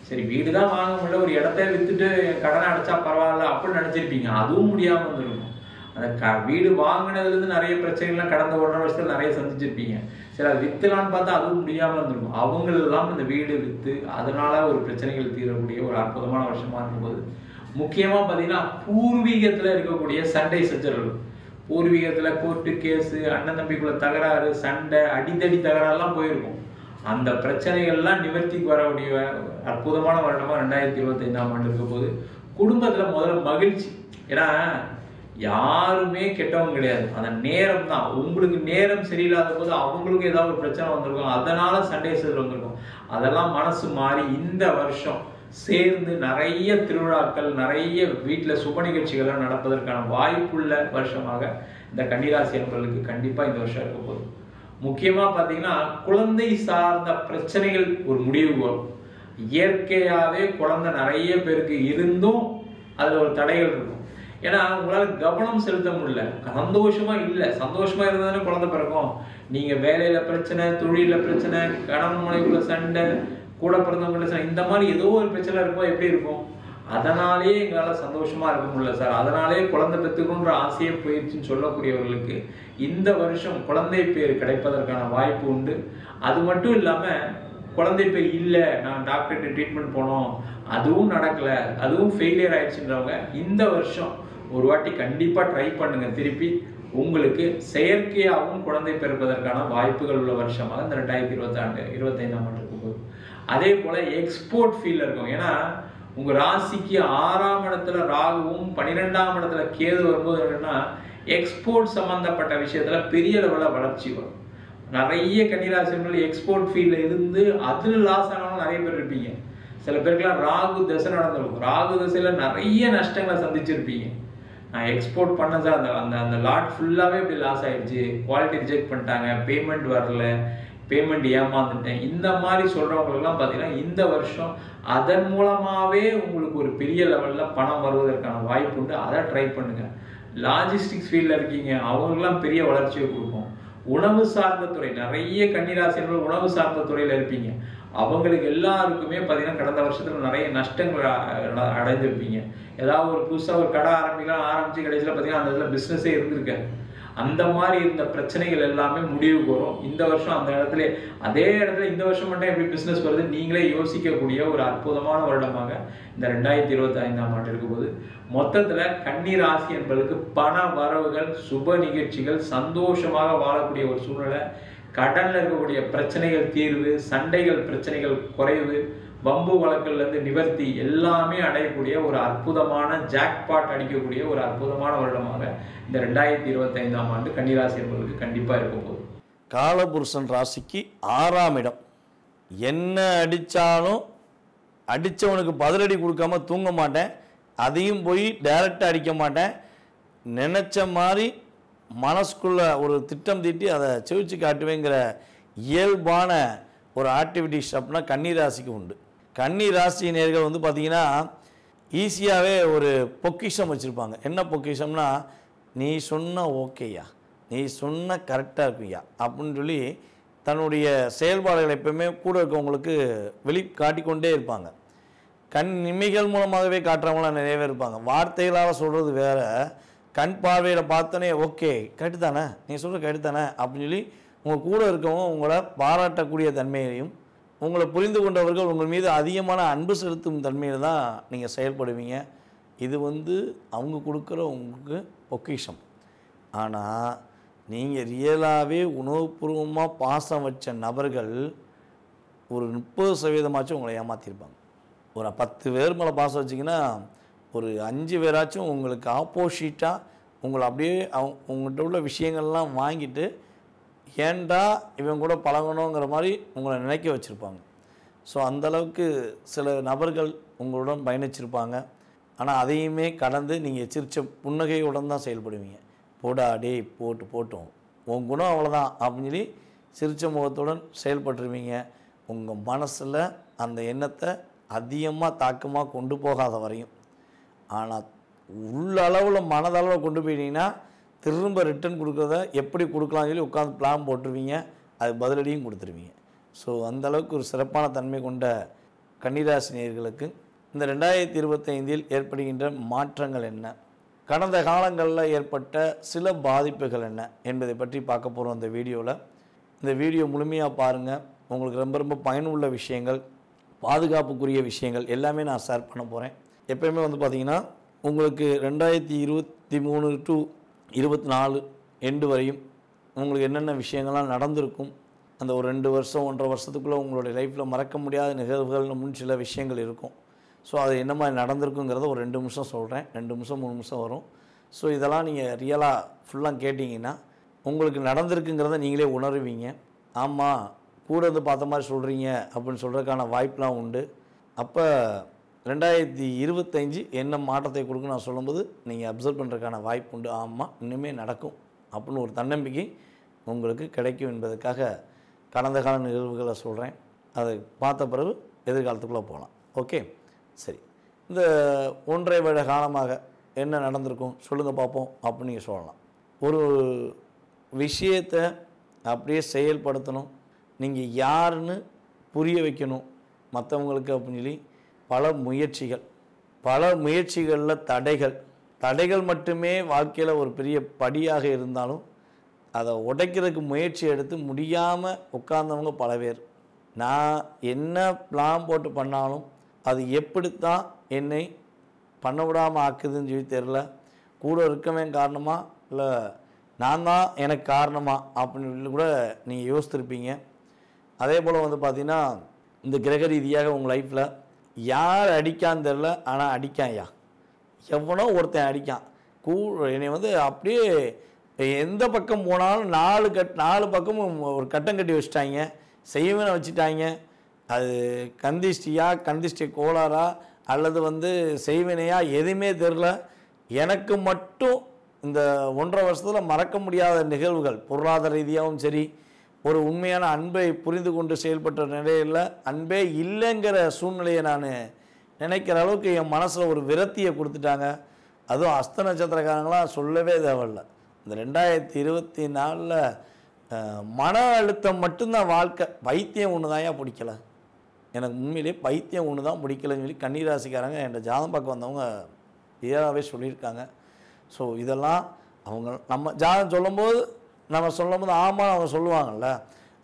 சரி வீடு தான் வாங்க முடியல, ஒரு இடத்த வித்துட்டு கடனை அடைச்சா பரவாயில்ல அப்படின்னு நினைச்சிருப்பீங்க. அதுவும் முடியாம வந்துருக்கும். அந்த வீடு வாங்கினதுல இருந்து நிறைய பிரச்சனைகள்லாம் கடந்த 1.5 வருஷத்துல நிறைய சந்திச்சிருப்பீங்க. சரி அது வித்துலான்னு பார்த்தா அதுவும் முடியாம இருந்திருக்கும். அவங்களெல்லாம் இந்த வீடு வித்து அதனால ஒரு பிரச்சனைகள் தீரக்கூடிய ஒரு அற்புதமான வருஷமா இருக்கும்போது, முக்கியமா பாத்தீங்கன்னா பூர்வீகத்துல இருக்கக்கூடிய சண்டை சச்சரவு, பூர்வீகத்துல கோர்ட்டு கேஸு, அண்ணன் தம்பிக்குள்ள தகராறு, சண்டை, அடித்தடி தகராறுலாம் போயிருக்கும். அந்த பிரச்சனைகள்லாம் நிவர்த்திக்கு வரக்கூடிய அற்புதமான வருடமா 2025ஆம் ஆண்டு இருக்க போது. குடும்பத்துல முதல்ல மகிழ்ச்சி. ஏன்னா யாருமே கெட்டவங்க கிடையாது. அந்த நேரம் தான். உங்களுக்கு நேரம் சரியில்லாத போது அவங்களுக்கு ஏதாவது ஒரு பிரச்சனை வந்திருக்கும், அதனால சண்டை சச்சரவு வந்திருக்கும். அதெல்லாம் மனசு மாறி இந்த வருஷம் சேர்ந்து நிறைய திருவிழாக்கள், நிறைய வீட்டில் சுப நிகழ்ச்சிகள்லாம் நடப்பதற்கான வாய்ப்புள்ள வருஷமாக இந்த கன்னிராசி என்பவர்களுக்கு கண்டிப்பா இந்த வருஷம் இருக்க போகுது. முக்கியமா பாத்தீங்கன்னா குழந்தை சார்ந்த பிரச்சனைகள் ஒரு முடிவு வரும். இயற்கையாவே குழந்தை நிறைய பேருக்கு இருந்தும் அதுல ஒரு தடைகள் இருக்கும். ஏன்னா உங்களால கவனம் செலுத்த முடியல, சந்தோஷமா இல்லை. சந்தோஷமா இருந்தாலே குழந்தை பிறக்கும். நீங்க வேலையில பிரச்சனை, தொழில பிரச்சனை, கணவன் மனைவிக்குள்ள சண்டை, கூட பிறந்தவங்க இந்த மாதிரி ஏதோ ஒரு பிரச்சனை இருக்கும். எப்படி இருக்கும்? அதனாலேயே எங்களால் சந்தோஷமா இருக்க முடியல சார், அதனாலே குழந்தை பெற்றுக்கணுன்ற ஆசையே போயிடுச்சுன்னு சொல்லக்கூடியவர்களுக்கு இந்த வருஷம் குழந்தை பேர் கிடைப்பதற்கான வாய்ப்பு உண்டு. அது மட்டும் இல்லாம குழந்தை பேர் இல்லை, நான் டாக்டர்கிட்ட ட்ரீட்மெண்ட் போனோம், அதுவும் நடக்கல, அதுவும் ஃபெயிலியர் ஆயிடுச்சுன்றவங்க இந்த வருஷம் ஒரு வாட்டி கண்டிப்பா ட்ரை பண்ணுங்க. திருப்பி உங்களுக்கு செயற்கையாகவும் குழந்தை பிறப்பதற்கான வாய்ப்புகள் உள்ள வருஷமாக இந்த 2025ஆம் ஆண்டு இருக்கும் போது. அதே போல எக்ஸ்போர்ட் ஃபீல்ட்ல இருக்கும். ஏன்னா உங்க ராசிக்கு 6ஆம் இடத்துல ராகுவும் 12ஆம் இடத்துல கேது வரும்போது என்னன்னா எக்ஸ்போர்ட் சம்பந்தப்பட்ட விஷயத்துல பெரிய லெவலில் வளர்ச்சி வரும். நிறைய கன்னிராசிகள் எக்ஸ்போர்ட் ஃபீல்ட்ல இருந்து அதுல லாஸ் ஆனவங்க நிறைய பேர் இருப்பீங்க. சில பேருக்குலாம் ராகு தசை நடந்திருக்கும். ராகு தசையில நிறைய நஷ்டங்களை சந்திச்சிருப்பீங்க. நான் எக்ஸ்போர்ட் பண்ண சார், அந்த லாட் ஃபுல்லாவே இப்படி லாஸ் ஆயிடுச்சு, குவாலிட்டி ரிஜெக்ட் பண்ணிட்டாங்க, பேமெண்ட் வரல, பேமெண்ட் ஏமாந்துட்டேன், இந்த மாதிரி சொல்றவங்களுக்குலாம் பார்த்தீங்கன்னா இந்த வருஷம் அதன் மூலமாவே உங்களுக்கு ஒரு பெரிய லெவல்ல பணம் வருவதற்கான வாய்ப்பு உண்டு. அதை ட்ரை பண்ணுங்க. லாஜிஸ்டிக்ஸ் ஃபீல்ட்ல இருக்கீங்க, அவங்களுக்குலாம் பெரிய வளர்ச்சியை கொடுக்கும். உணவு சார்ந்த துறை, நிறைய கன்னிராசிகள் உணவு சார்ந்த துறையில இருப்பீங்க. அவங்களுக்கு எல்லாருக்குமே பார்த்தீங்கன்னா கடந்த வருஷத்துல நிறைய நஷ்டங்கள் அடைஞ்சிருப்பீங்க. ஏதாவது ஒரு புதுசாக ஒரு கடை ஆரம்பிச்சு கடைசியில் பார்த்தீங்கன்னா அந்த இதில் பிஸ்னஸே இருந்திருக்காரு. அந்த மாதிரி இருந்த பிரச்சனைகள் எல்லாமே முடிவுக்கு வரும் இந்த வருஷம். அந்த இடத்துல அதே இடத்துல இந்த வருஷம் மட்டும் எப்படி பிஸ்னஸ் வருது நீங்களே யோசிக்கக்கூடிய ஒரு அற்புதமான வருடமாக இந்த 2025ஆம் ஆண்டு இருக்கும்போது, மொத்தத்துல கன்னி ராசி என்பதற்கு பண வரவுகள், சுப நிகழ்ச்சிகள், சந்தோஷமாக வாழக்கூடிய ஒரு சூழ்நிலை, கடன்ல இருக்கக்கூடிய பிரச்சனைகள் தீர்வு, சண்டைகள் பிரச்சனைகள் குறைவு, வம்பு வழக்குல இருந்து நிவர்த்தி எல்லாமே அடையக்கூடிய ஒரு அற்புதமான ஜாக்பாட் அடிக்கக்கூடிய ஒரு அற்புதமான வருடமாக இந்த 2025ஆம் ஆண்டு கன்னிராசி என்பதற்கு கண்டிப்பா இருக்க போகுது. காலபுருஷன் ராசிக்கு 6ஆம் இடம். என்ன அடிச்சாலும் அடிச்சவனுக்கு பதிலடி கொடுக்காம தூங்க மாட்டேன், அதையும் போய் டைரக்டா அடிக்க மாட்டேன், நினச்ச மாதிரி மனசுக்குள்ளே ஒரு திட்டம் தீட்டி அதை செவிச்சு காட்டுவேங்கிற இயல்பான ஒரு ஆக்டிவிட்டிஸ் அப்படின்னா கன்னிராசிக்கு உண்டு. கன்னிராசினியர்கள் வந்து பார்த்திங்கன்னா ஈஸியாகவே ஒரு பொக்கிஷம் வச்சுருப்பாங்க. என்ன பொக்கிஷம்னா, நீ சொன்ன ஓகேயா, நீ சொன்ன கரெக்டாக இருக்குயா அப்படின்னு சொல்லி தன்னுடைய செயல்பாடுகளை எப்பவுமே கூட இருக்கவங்களுக்கு காட்டிக்கொண்டே இருப்பாங்க. கண் இமைகள் மூலமாகவே காட்டுறவங்களாம் நிறைய பேர் இருப்பாங்க. வார்த்தைகளால் சொல்கிறது வேறு, கண் பார்வையில் பார்த்தோன்னே ஓகே கரெக்டு தானே, நீ சொல்கிற கரெக்டு தானே அப்படின்னு சொல்லி உங்கள் கூட இருக்கவங்க உங்களை பாராட்டக்கூடிய தன்மையையும், உங்களை புரிந்து கொண்டவர்கள் உங்கள் மீது அதிகமான அன்பு செலுத்தும் தன்மையில் தான் நீங்கள் செயல்படுவீங்க. இது வந்து அவங்க கொடுக்குற உங்களுக்கு பொக்கிஷம். ஆனால் நீங்கள் ரியலாகவே உணவுபூர்வமாக பாசம் வச்ச நபர்கள் ஒரு 30% உங்களை ஏமாற்றிருப்பாங்க. ஒரு 10 பேர் மேலே பாசம் வச்சிங்கன்னா ஒரு 5 பேராச்சும் உங்களுக்கு ஆப்போசிட்டாக உங்களை அப்படியே உங்கள்கிட்ட உள்ள விஷயங்கள்லாம் வாங்கிட்டு ஏன்டா இவன் கூட பழகணுங்கிற மாதிரி உங்களை நினைக்க வச்சுருப்பாங்க. ஸோ அந்தளவுக்கு சில நபர்கள் உங்களுடன் பயணிச்சிருப்பாங்க. ஆனால் அதையுமே கடந்து நீங்கள் சிரிச்ச புன்னகையுடன் தான் செயல்படுவீங்க. போடா டே போட்டோம் உன் குணம் அவ்வளோதான் அப்படின்னு சொல்லி சிரிச்ச முகத்துடன் செயல்பட்டுருவீங்க. உங்கள் மனசில் அந்த எண்ணத்தை அதிகமாக தாக்கமாக கொண்டு போகாத வரையும். ஆனால் உள்ளளவில் மனதளவில் கொண்டு போயிட்டீங்கன்னா திரும்ப ரிட்டன் கொடுக்குறத எப்படி கொடுக்கலாம்னு சொல்லி உட்காந்து பிளான் போட்டுருவீங்க. அது பதிலடியும் கொடுத்துருவீங்க. ஸோ அந்தளவுக்கு ஒரு சிறப்பான தன்மை கொண்ட கன்னிராசினியர்களுக்கு இந்த 2025 ஏற்படுகின்ற மாற்றங்கள் என்ன, கடந்த காலங்களில் ஏற்பட்ட சில பாதிப்புகள் என்ன என்பதை பற்றி பார்க்க போகிறோம் இந்த வீடியோவில். இந்த வீடியோ முழுமையாக பாருங்கள். உங்களுக்கு ரொம்ப ரொம்ப பயனுள்ள விஷயங்கள், பாதுகாப்புக்குரிய விஷயங்கள் எல்லாமே நான் ஷேர் பண்ண போகிறேன். எப்போயுமே வந்து பார்த்திங்கன்னா உங்களுக்கு 2023 to 24 எண்டு வரையும் உங்களுக்கு என்னென்ன விஷயங்கள்லாம் நடந்திருக்கும், அந்த ஒரு 2 வருஷம் 1.5 வருஷத்துக்குள்ளே உங்களுடைய லைஃப்பில் மறக்க முடியாத நிகழ்வுகள்னு முன் சில விஷயங்கள் இருக்கும். ஸோ அது என்ன மாதிரி நடந்திருக்குங்கிறத ஒரு 2 நிமிஷம் சொல்கிறேன். 2 நிமிஷம் 3 நிமிஷம் வரும். ஸோ இதெல்லாம் நீங்கள் ரியலாக ஃபுல்லாக கேட்டிங்கன்னா உங்களுக்கு நடந்திருக்குங்கிறத நீங்களே உணருவீங்க. ஆமாம் கூட வந்து பார்த்த மாதிரி சொல்கிறீங்க அப்படின்னு சொல்கிறதுக்கான வாய்ப்பெலாம் உண்டு. அப்போ 2025 என்ன மாற்றத்தை கொடுக்குன்னு நான் சொல்லும்போது நீங்கள் அப்சர்வ் பண்ணுறதுக்கான வாய்ப்பு உண்டு. ஆமாம் இன்னுமே நடக்கும் அப்படின்னு ஒரு தன்னம்பிக்கை உங்களுக்கு கிடைக்கும் என்பதற்காக கடந்த கால நிகழ்வுகளை சொல்கிறேன். அதை பார்த்த பிறகு எதிர்காலத்துக்குள்ளே போகலாம். ஓகே சரி. இந்த 1.5 வருட காலமாக என்ன நடந்திருக்கும் சொல்லுங்கள் பார்ப்போம் அப்படின்னு நீங்கள் சொல்லலாம். ஒரு விஷயத்தை அப்படியே செயல்படுத்தணும், நீங்கள் யாருன்னு புரிய வைக்கணும் மற்றவங்களுக்கு அப்படின்னு சொல்லி பல முயற்சிகளில் தடைகள் மட்டுமே வாழ்க்கையில் ஒரு பெரிய படியாக இருந்தாலும் அதை உடைக்கிறதுக்கு முயற்சி எடுத்து முடியாமல் உட்கார்ந்தவங்க பல பேர். நான் என்ன பிளான் போட்டு பண்ணாலும் அது எப்படித்தான் என்னை பண்ண விடாமல் ஆக்குதுன்னு சொல்லி தெரில. கூட இருக்கவே காரணமா இல்லை நான் தான் எனக்கு காரணமா அப்படின்னு கூட நீங்கள் யோசித்திருப்பீங்க. அதே போல் வந்து பார்த்திங்கன்னா இந்த கிரக ரீதியாக உங்கள் லைஃப்பில் யார் அடிக்கான்னு தெரில, ஆனால் அடிக்கான்யா, எவனோ ஒருத்தன் அடிக்கான். என்னை வந்து அப்படியே எந்த பக்கம் போனாலும் 4 பக்கமும் ஒரு கட்டம் கட்டி வச்சுட்டாங்க, செய்வனை வச்சுட்டாங்க. அது கந்திஷ்டி கோளாறா அல்லது வந்து செய்வினையா எதுவுமே தெரில. எனக்கு மட்டும் இந்த 1.5 வருஷத்தில் மறக்க முடியாத நிகழ்வுகள், பொருளாதார ரீதியாகவும் சரி, ஒரு உண்மையான அன்பை புரிந்து கொண்டு செயல்பட்ட நிலையில் அன்பே இல்லைங்கிற சூழ்நிலையை நான் நினைக்கிற அளவுக்கு என் மனசில் ஒரு விரத்தியை கொடுத்துட்டாங்க. அதுவும் அஸ்த நட்சத்திரக்காரங்களாம் சொல்லவே தேவையில்லை. இந்த 2024 மன அழுத்தம் மட்டும்தான் வாழ்க்கை. பைத்தியம் ஒன்று தான் பிடிக்கலை எனக்கு, உண்மையிலே பைத்தியம் ஒன்று தான் பிடிக்கலைன்னு சொல்லி கன்னிராசிக்காரங்க என் ஜாதகம் பார்க்க வந்தவங்க இதாகவே சொல்லியிருக்காங்க. ஸோ இதெல்லாம் அவங்க நம்ம ஜாதகம் சொல்லும்போது ஆமாம் அவங்க சொல்லுவாங்கள்ல,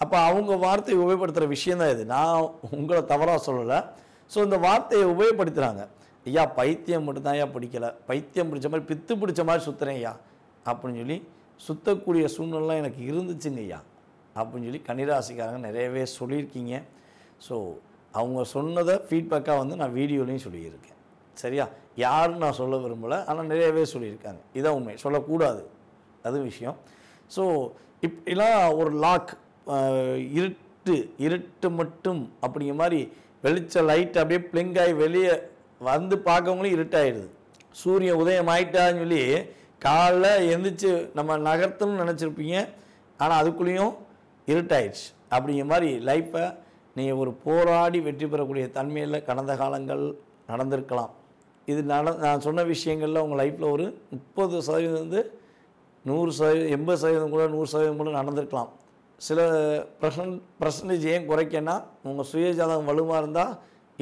அப்போ அவங்க வார்த்தையை உபயோகப்படுத்துகிற விஷயந்தான் இது. நான் உங்களை தவறாக சொல்லலை. ஸோ இந்த வார்த்தையை உபயோகப்படுத்துகிறாங்க. ஐயா பைத்தியம் மட்டும்தான் ஐயா பிடிக்கலை, பைத்தியம் பிடிச்ச மாதிரி பித்து பிடிச்ச மாதிரி சுற்றுறேன் ஐயா அப்படின்னு சொல்லி சுற்றக்கூடிய சூழ்நிலாம் எனக்கு இருந்துச்சுங்க ஐயா அப்படின்னு சொல்லி கன்னிராசிக்காரங்க நிறையவே சொல்லியிருக்கீங்க. ஸோ அவங்க சொன்னதை ஃபீட்பேக்காக வந்து நான் வீடியோலையும் சொல்லியிருக்கேன். சரியா, யாருன்னு நான் சொல்ல விரும்பலை, ஆனால் நிறையவே சொல்லியிருக்காங்க. இதான் உண்மை, சொல்லக்கூடாது அது விஷயம். ஸோ இப்படிலாம் ஒரு லாக், இருட்டு மட்டும் அப்படிங்கிற மாதிரி வெளிச்ச லைட் அப்படியே பிளிங்காகி வெளியே வந்து பார்க்கவங்களும் இருட்டாயிடுது. சூரியன் உதயம் ஆயிட்டான்னு சொல்லி காலைல எந்திரிச்சு நம்ம நகர்த்தணும்னு நினச்சிருப்பீங்க, ஆனால் அதுக்குள்ளேயும் இருட்டாயிடுச்சு. அப்படிங்கிற மாதிரி லைஃப்பை நீங்கள் ஒரு போராடி வெற்றி பெறக்கூடிய தன்மையில் கடந்த காலங்கள் நடந்திருக்கலாம். இது நான் சொன்ன விஷயங்களில் உங்கள் லைஃப்பில் ஒரு 30% 100%, 80% கூட 100% கூட நடந்திருக்கலாம். சில பர்சன்டேஜ் ஏன் குறைக்கன்னா, உங்கள் சுயஜாதகம் வலுவாக இருந்தால்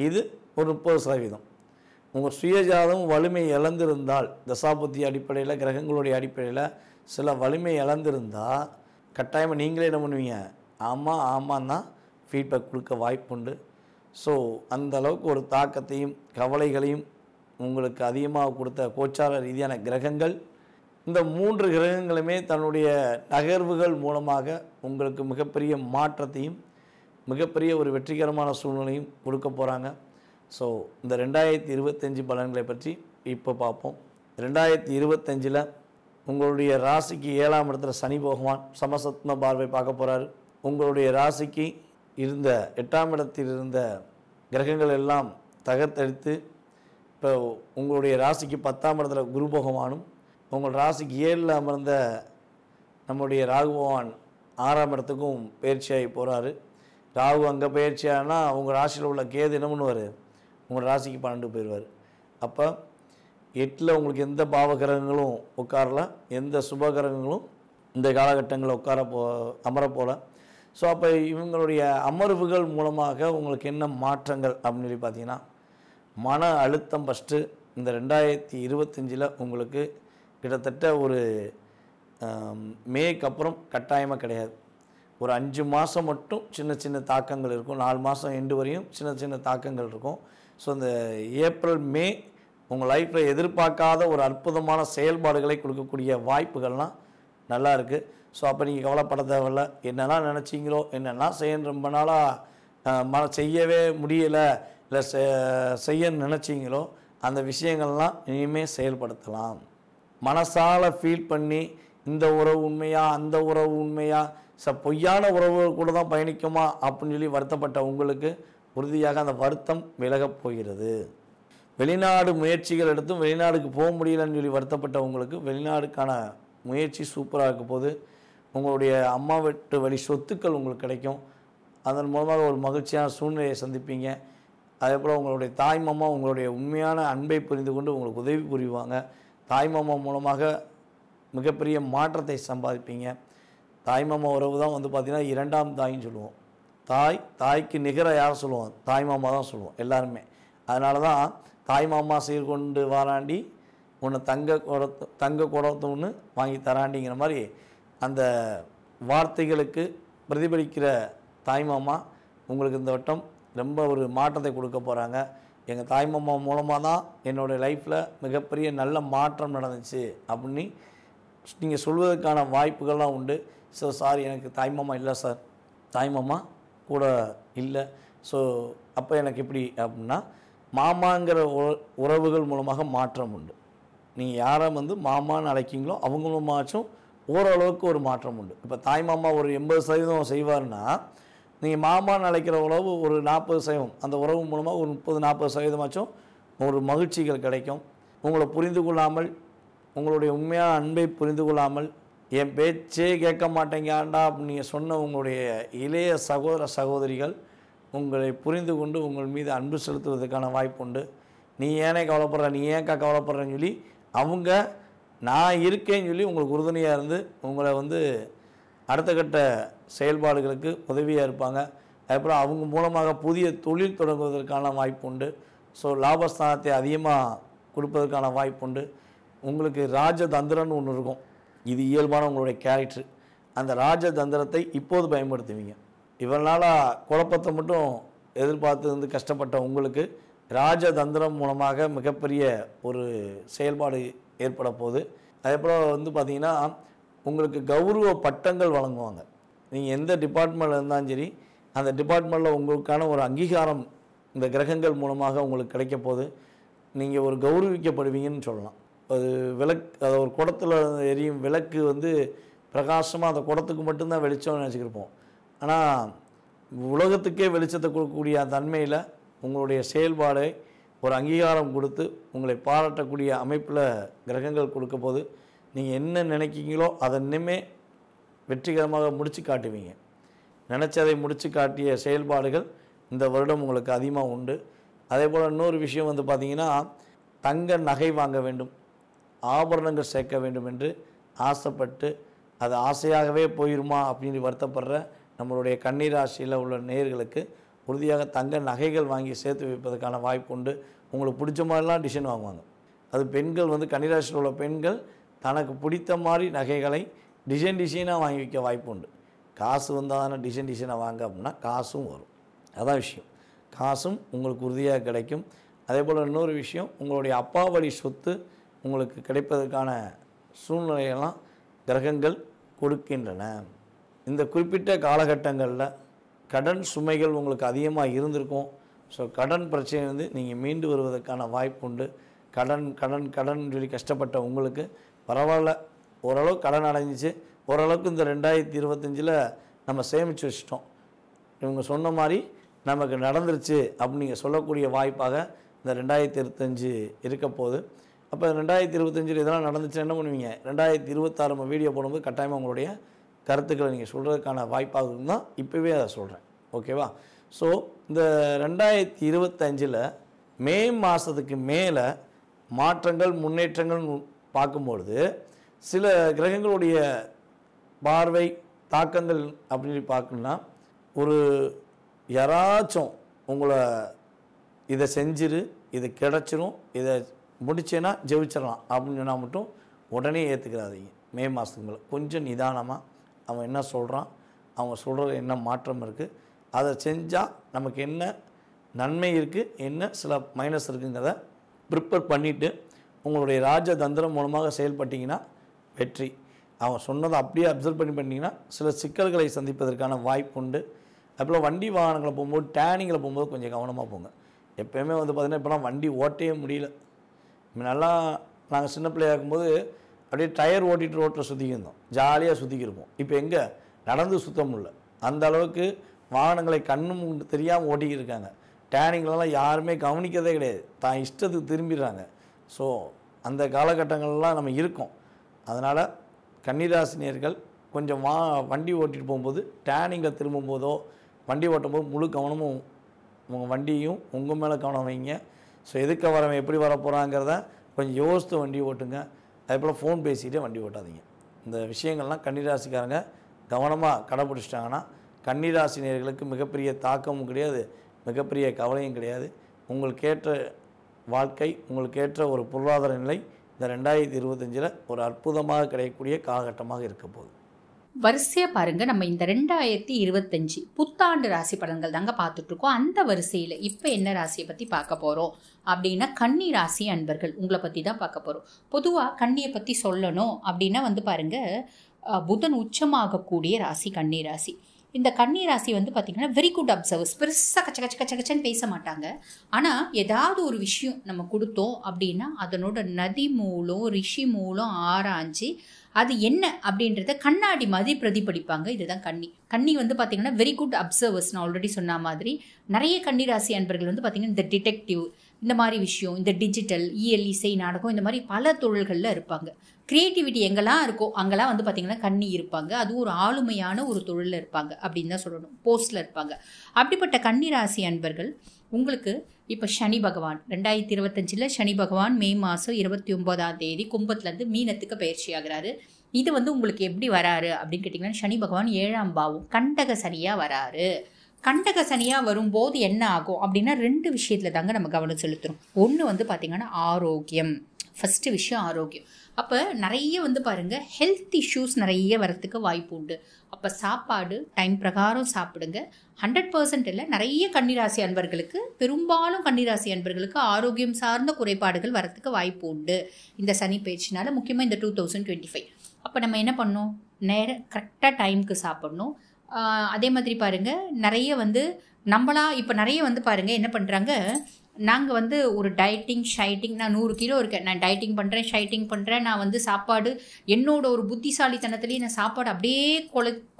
இது ஒரு 30%. உங்கள் சுயஜாதகம் வலிமை இழந்திருந்தால், தசாபுத்தி அடிப்படையில் கிரகங்களுடைய அடிப்படையில் சில வலிமை இழந்திருந்தால் கட்டாயமாக நீங்களே என்ன பண்ணுவீங்க, ஆமாம் தான் ஃபீட்பேக் கொடுக்க வாய்ப்புண்டு. ஸோ அந்த அளவுக்கு ஒரு தாக்கத்தையும் கவலைகளையும் உங்களுக்கு அதிகமாக கொடுத்த கோச்சார ரீதியான கிரகங்கள், இந்த 3 கிரகங்களுமே தன்னுடைய நகர்வுகள் மூலமாக உங்களுக்கு மிகப்பெரிய மாற்றத்தையும் மிகப்பெரிய ஒரு வெற்றிகரமான சூழ்நிலையும் கொடுக்க போகிறாங்க. ஸோ இந்த 2025 பலன்களை பற்றி இப்போ பார்ப்போம். 2025 உங்களுடைய ராசிக்கு 7ஆம் இடத்துல சனி பகவான் சமசத்ம பார்வை பார்க்க போகிறாரு. உங்களுடைய ராசிக்கு இருந்த 8ஆம் இடத்தில் இருந்த கிரகங்கள் எல்லாம் தகர்த்தெடுத்து இப்போ உங்களுடைய ராசிக்கு 10ஆம் இடத்துல குரு பகவானும், உங்கள் ராசிக்கு 7ல் அமர்ந்த நம்முடைய ராகு பகவான் 6ஆம் இடத்துக்கும் பயிற்சியாகி போகிறாரு. ராகு அங்கே பயிற்சியானா உங்கள் ராசியில் உள்ள கேது என்ன பண்ணுவார், உங்கள் ராசிக்கு 12 போயிடுவார். அப்போ 8ல் உங்களுக்கு எந்த பாவகிரகங்களும் உட்காரல, எந்த சுபகிரகங்களும் இந்த காலகட்டங்களில் அமர போல. ஸோ அப்போ இவங்களுடைய அமர்வுகள் மூலமாக உங்களுக்கு என்ன மாற்றங்கள் அப்படின்னு சொல்லி பார்த்தீங்கன்னா, மன அழுத்தம் ஃபஸ்ட்டு இந்த 2025 உங்களுக்கு கிட்டத்தட்ட ஒரு மேக்கு அப்புறம் கட்டாயமாக கிடையாது. ஒரு 5 மாதம் மட்டும் சின்ன சின்ன தாக்கங்கள் இருக்கும், 4 மாதம் எண்டு வரையும் சின்ன சின்ன தாக்கங்கள் இருக்கும். ஸோ இந்த ஏப்ரல் மே உங்கள் லைஃப்பில் எதிர்பார்க்காத ஒரு அற்புதமான செயல்பாடுகளை கொடுக்கக்கூடிய வாய்ப்புகள்லாம் நல்லா இருக்குது. ஸோ அப்போ நீங்கள் கவலைப்பட தேவையில்ல. என்னெல்லாம் நினச்சிங்களோ, என்னெல்லாம் செய்ய ரொம்ப நாளாக செய்யவே முடியலை, இல்லை செய்ய நினச்சிங்களோ அந்த விஷயங்கள்லாம் இனிமேல் செயல்படுத்தலாம். மனசால் ஃபீல் பண்ணி இந்த உறவு உண்மையா அந்த உறவு உண்மையா, பொய்யான உறவுகள் கூட தான் பயணிக்குமா அப்படின்னு சொல்லி வருத்தப்பட்ட உங்களுக்கு உறுதியாக அந்த வருத்தம் விலகப் போகிறது. வெளிநாடு முயற்சிகள் எடுத்தும் வெளிநாடுக்கு போக முடியலன்னு சொல்லி வருத்தப்பட்ட உங்களுக்கு வெளிநாடுக்கான முயற்சி சூப்பராக இருக்க போது. உங்களுடைய அம்மா வீட்டு வழி சொத்துக்கள் உங்களுக்கு கிடைக்கும். அதன் மூலமாக ஒரு மகிழ்ச்சியான சூழ்நிலையை சந்திப்பீங்க. அதே போல் உங்களுடைய தாய்மாமா உங்களுடைய உண்மையான அன்பை புரிந்து கொண்டு உங்களுக்கு உதவி புரிவாங்க. தாய்மாமா மூலமாக மிகப்பெரிய மாற்றத்தை சம்பாதிப்பீங்க. தாய்மாமா உறவு தான் வந்து பார்த்திங்கன்னா 2ஆம் தாயின்னு சொல்லுவோம். தாய்க்கு நிகர யார் சொல்லுவோம், தாய்மாமா தான் சொல்லுவோம் எல்லாருமே. அதனால தான் தாய்மாமா சீர்கொண்டு வாராண்டி உன்னை தங்க குடத்தை ஒன்று வாங்கி தராண்டிங்கிற மாதிரி அந்த வார்த்தைகளுக்கு பிரதிபலிக்கிற தாய்மாமா உங்களுக்கு இந்த வட்டம் ரொம்ப ஒரு மாற்றத்தை கொடுக்க போகிறாங்க. எங்கள் தாய்மாமா மூலமாக தான் என்னோடய லைஃப்பில் மிகப்பெரிய நல்ல மாற்றம் நடந்துச்சு அப்படின்னு நீங்கள் சொல்வதற்கான வாய்ப்புகள்லாம் உண்டு. ஸோ சார் எனக்கு தாய்மாமா இல்லை சார், தாய்மாமா கூட இல்லை, ஸோ அப்போ எனக்கு எப்படி அப்படின்னா மாமாங்கிற உறவுகள் மூலமாக மாற்றம் உண்டு. நீங்கள் யாரை வந்து மாமான்னு அழைக்கிங்களோ அவங்க மூலமாச்சும் ஓரளவுக்கு ஒரு மாற்றம் உண்டு. இப்போ தாய்மாமா ஒரு 80% செய்வார்னா நீங்கள் மாமான்னு அழைக்கிற உறவு ஒரு 40%, அந்த உறவு மூலமாக ஒரு 30-40% ஒரு மகிழ்ச்சிகள் கிடைக்கும். உங்களை புரிந்து கொள்ளாமல், உங்களுடைய உண்மையான அன்பை புரிந்து கொள்ளாமல், என் பேச்சே கேட்க மாட்டேங்காண்டா அப்படின்னு நீங்கள் சொன்ன உங்களுடைய இளைய சகோதரிகள் உங்களை புரிந்து கொண்டு உங்கள் மீது அன்பு செலுத்துவதற்கான வாய்ப்பு உண்டு. நீ ஏனே கவலைப்படுற, நீ ஏன்க்கா கவலைப்படுறேன்னு சொல்லி அவங்க நான் இருக்கேன்னு சொல்லி உங்களுக்கு உறுதுணையாக இருந்து உங்களை வந்து அடுத்த கட்ட செயல்பாடுகளுக்கு உதவியாக இருப்பாங்க. அதுக்கப்புறம் அவங்க மூலமாக புதிய தொழில் தொடங்குவதற்கான வாய்ப்பு உண்டு. ஸோ லாபஸ்தானத்தை அதிகமாக கொடுப்பதற்கான வாய்ப்பு உண்டு. உங்களுக்கு ராஜதந்திரம்னு ஒன்று இருக்கும், இது இயல்பான உங்களுடைய கேரக்டர். அந்த ராஜதந்திரத்தை இப்போது பயன்படுத்துவீங்க. இவ்வளோ நாளாக குழப்பத்தை மட்டும் எதிர்பார்த்து வந்து கஷ்டப்பட்ட உங்களுக்கு ராஜதந்திரம் மூலமாக மிகப்பெரிய ஒரு செயல்பாடு ஏற்பட போகுது. அதே போல் வந்து பார்த்திங்கன்னா உங்களுக்கு கௌரவ பட்டங்கள் வழங்குவாங்க. நீங்கள் எந்த டிபார்ட்மெண்ட்டில் இருந்தாலும் சரி, அந்த டிபார்ட்மெண்ட்டில் உங்களுக்கான ஒரு அங்கீகாரம் இந்த கிரகங்கள் மூலமாக உங்களுக்கு கிடைக்க போகுது. நீங்கள் ஒரு கௌரவிக்கப்படுவீங்கன்னு சொல்லலாம். அது அது ஒரு குடத்தில் எரியும் விளக்கு வந்து பிரகாசமாக அந்த குடத்துக்கு மட்டும்தான் வெளிச்சம்னு நினச்சிக்கிருப்போம். ஆனால் உலகத்துக்கே வெளிச்சத்தை கொடுக்கக்கூடிய தன்மையில் உங்களுடைய செயல்பாடை ஒரு அங்கீகாரம் கொடுத்து உங்களை பாராட்டக்கூடிய அமைப்பில் கிரகங்கள் கொடுக்க போது நீங்கள் என்ன நினைக்கிங்களோ அதை இன்னுமே வெற்றிகரமாக முடித்து காட்டுவீங்க. நினச்சதை முடித்து காட்டிய செயல்பாடுகள் இந்த வருடம் உங்களுக்கு அதிகமாக உண்டு. அதே போல் இன்னொரு விஷயம் வந்து பார்த்திங்கன்னா, தங்க நகை வாங்க வேண்டும், ஆபரணங்கள் சேர்க்க வேண்டும் என்று ஆசைப்பட்டு அது ஆசையாகவே போயிருமா அப்படின்னு வருத்தப்படுற நம்மளுடைய கன்னிராசியில் உள்ள நேயர்களுக்கு உறுதியாக தங்க நகைகள் வாங்கி சேர்த்து வைப்பதற்கான வாய்ப்பு உண்டு. உங்களுக்கு பிடிச்ச மாதிரிலாம் டிசைன் வாங்குவாங்க. அது பெண்கள் வந்து கன்னிராசியில் உள்ள பெண்கள் தனக்கு பிடித்த மாதிரி நகைகளை டிசைனாக வாங்கி வைக்க வாய்ப்பு உண்டு. காசு வந்தால் தானே டிசைனாக வாங்க அப்படின்னா காசும் வரும். அதான் விஷயம். காசும் உங்களுக்கு உறுதியாக கிடைக்கும். அதே போல் இன்னொரு விஷயம், உங்களுடைய அப்பா வழி சொத்து உங்களுக்கு கிடைப்பதற்கான சூழ்நிலையெல்லாம் கிரகங்கள் கொடுக்கின்றன. இந்த குறிப்பிட்ட காலகட்டங்களில் கடன் சுமைகள் உங்களுக்கு அதிகமாக இருந்திருக்கும். ஸோ கடன் பிரச்சனையிலிருந்து நீங்கள் மீண்டு வருவதற்கான வாய்ப்பு உண்டு. கடன் சொல்லி கஷ்டப்பட்ட உங்களுக்கு பரவாயில்ல, ஓரளவுக்கு கடன் அடைஞ்சிச்சு, ஓரளவுக்கு இந்த 2025 நம்ம சேமித்து வச்சிட்டோம், இவங்க சொன்ன மாதிரி நமக்கு நடந்துருச்சு அப்படின்னு நீங்கள் சொல்லக்கூடிய வாய்ப்பாக இந்த 2025 இருக்க போகுது. அப்போ 2025 இதெல்லாம் நடந்துச்சுன்னா என்ன பண்ணுவீங்க? 2026 நம்ம வீடியோ போடும்போது கட்டாயமாக உங்களுடைய கருத்துக்களை நீங்கள் சொல்கிறதுக்கான வாய்ப்பாக இருந்தால் இப்போவே அதை சொல்கிறேன். ஓகேவா? ஸோ இந்த 2025 மே மாதத்துக்கு மேலே மாற்றங்கள் முன்னேற்றங்கள் பார்க்கும்பொழுது சில கிரகங்களுடைய பார்வை தாக்கங்கள் அப்படின்னு பார்க்கணுன்னா, ஒரு யாராச்சும் உங்களை இதை செஞ்சிரு, இது கிடச்சிரும், இதை முடிச்சேன்னா ஜெயிச்சிடலாம் அப்படின்னு சொன்னால் மட்டும் உடனே ஏற்றுக்கிறாதீங்க. மே மாதத்துக்கு மேலே கொஞ்சம் நிதானமாக அவன் என்ன சொல்கிறான், அவங்க சொல்கிறது என்ன மாற்றம் இருக்குது, அதை செஞ்சால் நமக்கு என்ன நன்மை இருக்குது, என்ன சில மைனஸ் இருக்குங்கிறத ப்ரிப்பேர் பண்ணிவிட்டு உங்களுடைய ராஜதந்திரம் மூலமாக செயல்பட்டிங்கன்னா வெற்றி. அவன் சொன்னதை அப்படியே அப்சர்வ் பண்ணிங்கன்னா சில சிக்கல்களை சந்திப்பதற்கான வாய்ப்பு உண்டு. அதுபோல் வண்டி வாகனங்களை போகும்போது டேனிங்கில் போகும்போது கொஞ்சம் கவனமாக போங்க. எப்போயுமே வந்து பார்த்திங்கன்னா இப்போலாம் வண்டி ஓட்டவே முடியல. முன்னெல்லாம் நாங்கள் சின்ன பிள்ளையாக இருக்கும்போது அப்படியே டயர் ஓட்டிகிட்டு ரோட்டில் சுற்றிக்கிருந்தோம், ஜாலியாக சுற்றிக்கிருப்போம். இப்போ எங்கே நடந்து சுத்த முடியல, அந்த அளவுக்கு வாகனங்களை கண்ணும் தெரியாமல் ஓட்டிக்கிட்டு இருக்காங்க. டேனிங்லலாம் யாருமே கவனிக்கிறதே கிடையாது, தான் இஷ்டத்துக்கு திரும்பிடுறாங்க. ஸோ அந்த காலகட்டங்கள்லாம் நம்ம இருக்கோம். அதனால் கன்னிராசினியர்கள் கொஞ்சம் வண்டி ஓட்டிகிட்டு போகும்போது டேனிங்கில் திரும்பும்போதோ வண்டி ஓட்டும் போது முழு கவனமும் உங்கள் வண்டியும் உங்கள் மேலே கவனம் வைங்க. ஸோ எதுக்கு வரவன் எப்படி வர போகிறாங்கிறத கொஞ்சம் யோசித்து வண்டி ஓட்டுங்க. அதே போல் ஃபோன் பேசிக்கிட்டே வண்டி ஓட்டாதீங்க. இந்த விஷயங்கள்லாம் கன்னிராசிக்காரங்க கவனமாக கடைப்பிடிச்சிட்டாங்கன்னா கன்னிராசினியர்களுக்கு மிகப்பெரிய தாக்கமும் கிடையாது, மிகப்பெரிய கவலையும் கிடையாது. உங்களுக்கேற்ற வாழ்க்கை, உங்களுக்கேற்ற ஒரு பொருளாதார நிலை இந்த 2025 ஒரு அற்புதமாக கிடைக்கக்கூடிய காலகட்டமாக இருக்க போகுது. வரிசையாக பாருங்க, நம்ம இந்த 2025 புத்தாண்டு ராசி பலன்கள் தாங்க பார்த்துட்டு இருக்கோம். அந்த வரிசையில் இப்போ என்ன ராசியை பற்றி பார்க்க போகிறோம் அப்படின்னா, கன்னி ராசி அன்பர்கள் உங்களை பற்றி தான் பார்க்க போகிறோம். பொதுவாக கன்னியை பற்றி சொல்லணும் அப்படின்னா வந்து பாருங்க, புதன் உச்சமாகக்கூடிய ராசி கன்னி ராசி. இந்த கன்னி ராசி வந்து பார்த்திங்கன்னா வெரி குட் அப்சர்வர்ஸ். பெருசாக கச்சன்னு பேச மாட்டாங்க. ஆனால் ஏதாவது ஒரு விஷயம் நம்ம கொடுத்தோம் அப்படின்னா அதனோட நதி மூலம் ரிஷி மூலம் ஆராய்ச்சி அது என்ன அப்படின்றத கண்ணாடி மாதிரி பிரதிபலிப்பாங்க. இதுதான் கன்னி வந்து பார்த்திங்கன்னா வெரி குட் அப்சர்வர்ஸ். நான் ஆல்ரெடி சொன்ன மாதிரி நிறைய கன்னி ராசி அன்பர்கள் வந்து பார்த்திங்கன்னா இந்த டிடெக்டிவ், இந்த மாதிரி விஷயம், இந்த டிஜிட்டல், இசை, நாடகம், இந்த மாதிரி பல தொழில்களில் இருப்பாங்க. க்ரியேட்டிவிட்டி எங்கெல்லாம் இருக்கோ அங்கெல்லாம் வந்து பார்த்திங்கன்னா கன்னி இருப்பாங்க. அதுவும் ஒரு ஆளுமையான ஒரு தொழிலில் இருப்பாங்க அப்படின்னு தான் சொல்லணும், போஸ்டில் இருப்பாங்க. அப்படிப்பட்ட கன்னி ராசி அன்பர்கள் உங்களுக்கு இப்போ சனி பகவான் 2025 சனி பகவான் மே மாதம் 29ஆம் தேதி கும்பத்துலேருந்து மீனத்துக்கு பயிற்சி ஆகிறாரு. இது வந்து உங்களுக்கு எப்படி வராரு அப்படின்னு கேட்டிங்கன்னா, சனி பகவான் 7ஆம் பாவம் கண்டக சனியாக வராரு. கண்டக சனியாக வரும்போது என்ன ஆகும் அப்படின்னா 2 விஷயத்தில் தாங்க நம்ம கவனம் செலுத்துகிறோம். ஒன்று வந்து பார்த்திங்கன்னா ஆரோக்கியம். ஃபஸ்ட்டு விஷயம் ஆரோக்கியம். அப்போ நிறைய வந்து பாருங்கள் ஹெல்த் இஷ்யூஸ் நிறைய வரத்துக்கு வாய்ப்பு உண்டு. அப்போ சாப்பாடு டைம் பிரகாரம் சாப்பிடுங்க. 100% இல்லை, நிறைய கன்னிராசி அன்பர்களுக்கு, பெரும்பாலும் கன்னிராசி அன்பர்களுக்கு ஆரோக்கியம் சார்ந்த குறைபாடுகள் வரத்துக்கு வாய்ப்பு உண்டு இந்த சனி பயிற்சினால, முக்கியமாக இந்த 2025. அப்போ நம்ம என்ன பண்ணணும்? கரெக்டாக டைமுக்கு சாப்பிட்ணும். அதே மாதிரி பாருங்கள் நிறைய வந்து நம்மளா இப்போ நிறைய வந்து பாருங்கள் என்ன பண்ணுறாங்க, நாங்கள் வந்து ஒரு டயட்டிங் நான் 100 கிலோ இருக்கேன், நான் டயட்டிங் பண்ணுறேன், ஷைட்டிங் பண்ணுறேன், நான் வந்து சாப்பாடு என்னோட ஒரு புத்திசாலித்தனத்துலேயே நான் சாப்பாடு அப்படியே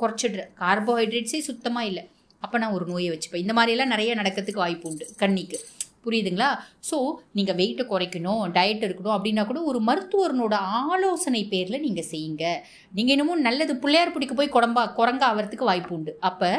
குறைச்சிடுறேன், கார்போஹைட்ரேட்ஸே சுத்தமாக இல்லை, அப்போ நான் ஒரு நோயை வச்சுப்பேன். இந்த மாதிரியெல்லாம் நிறைய நடக்கிறதுக்கு வாய்ப்பு உண்டு கன்னிக்கு. புரியுதுங்களா? ஸோ நீங்கள் வெயிட்டை குறைக்கணும், டயட் இருக்கணும் அப்படின்னா கூட ஒரு மருத்துவரனோட ஆலோசனை பேரில் நீங்கள் செய்யுங்க. நீங்கள் இன்னமும் நல்லது பிள்ளையார் பிடிக்க போய் குரங்கா ஆகிறதுக்கு வாய்ப்பு உண்டு. அப்போ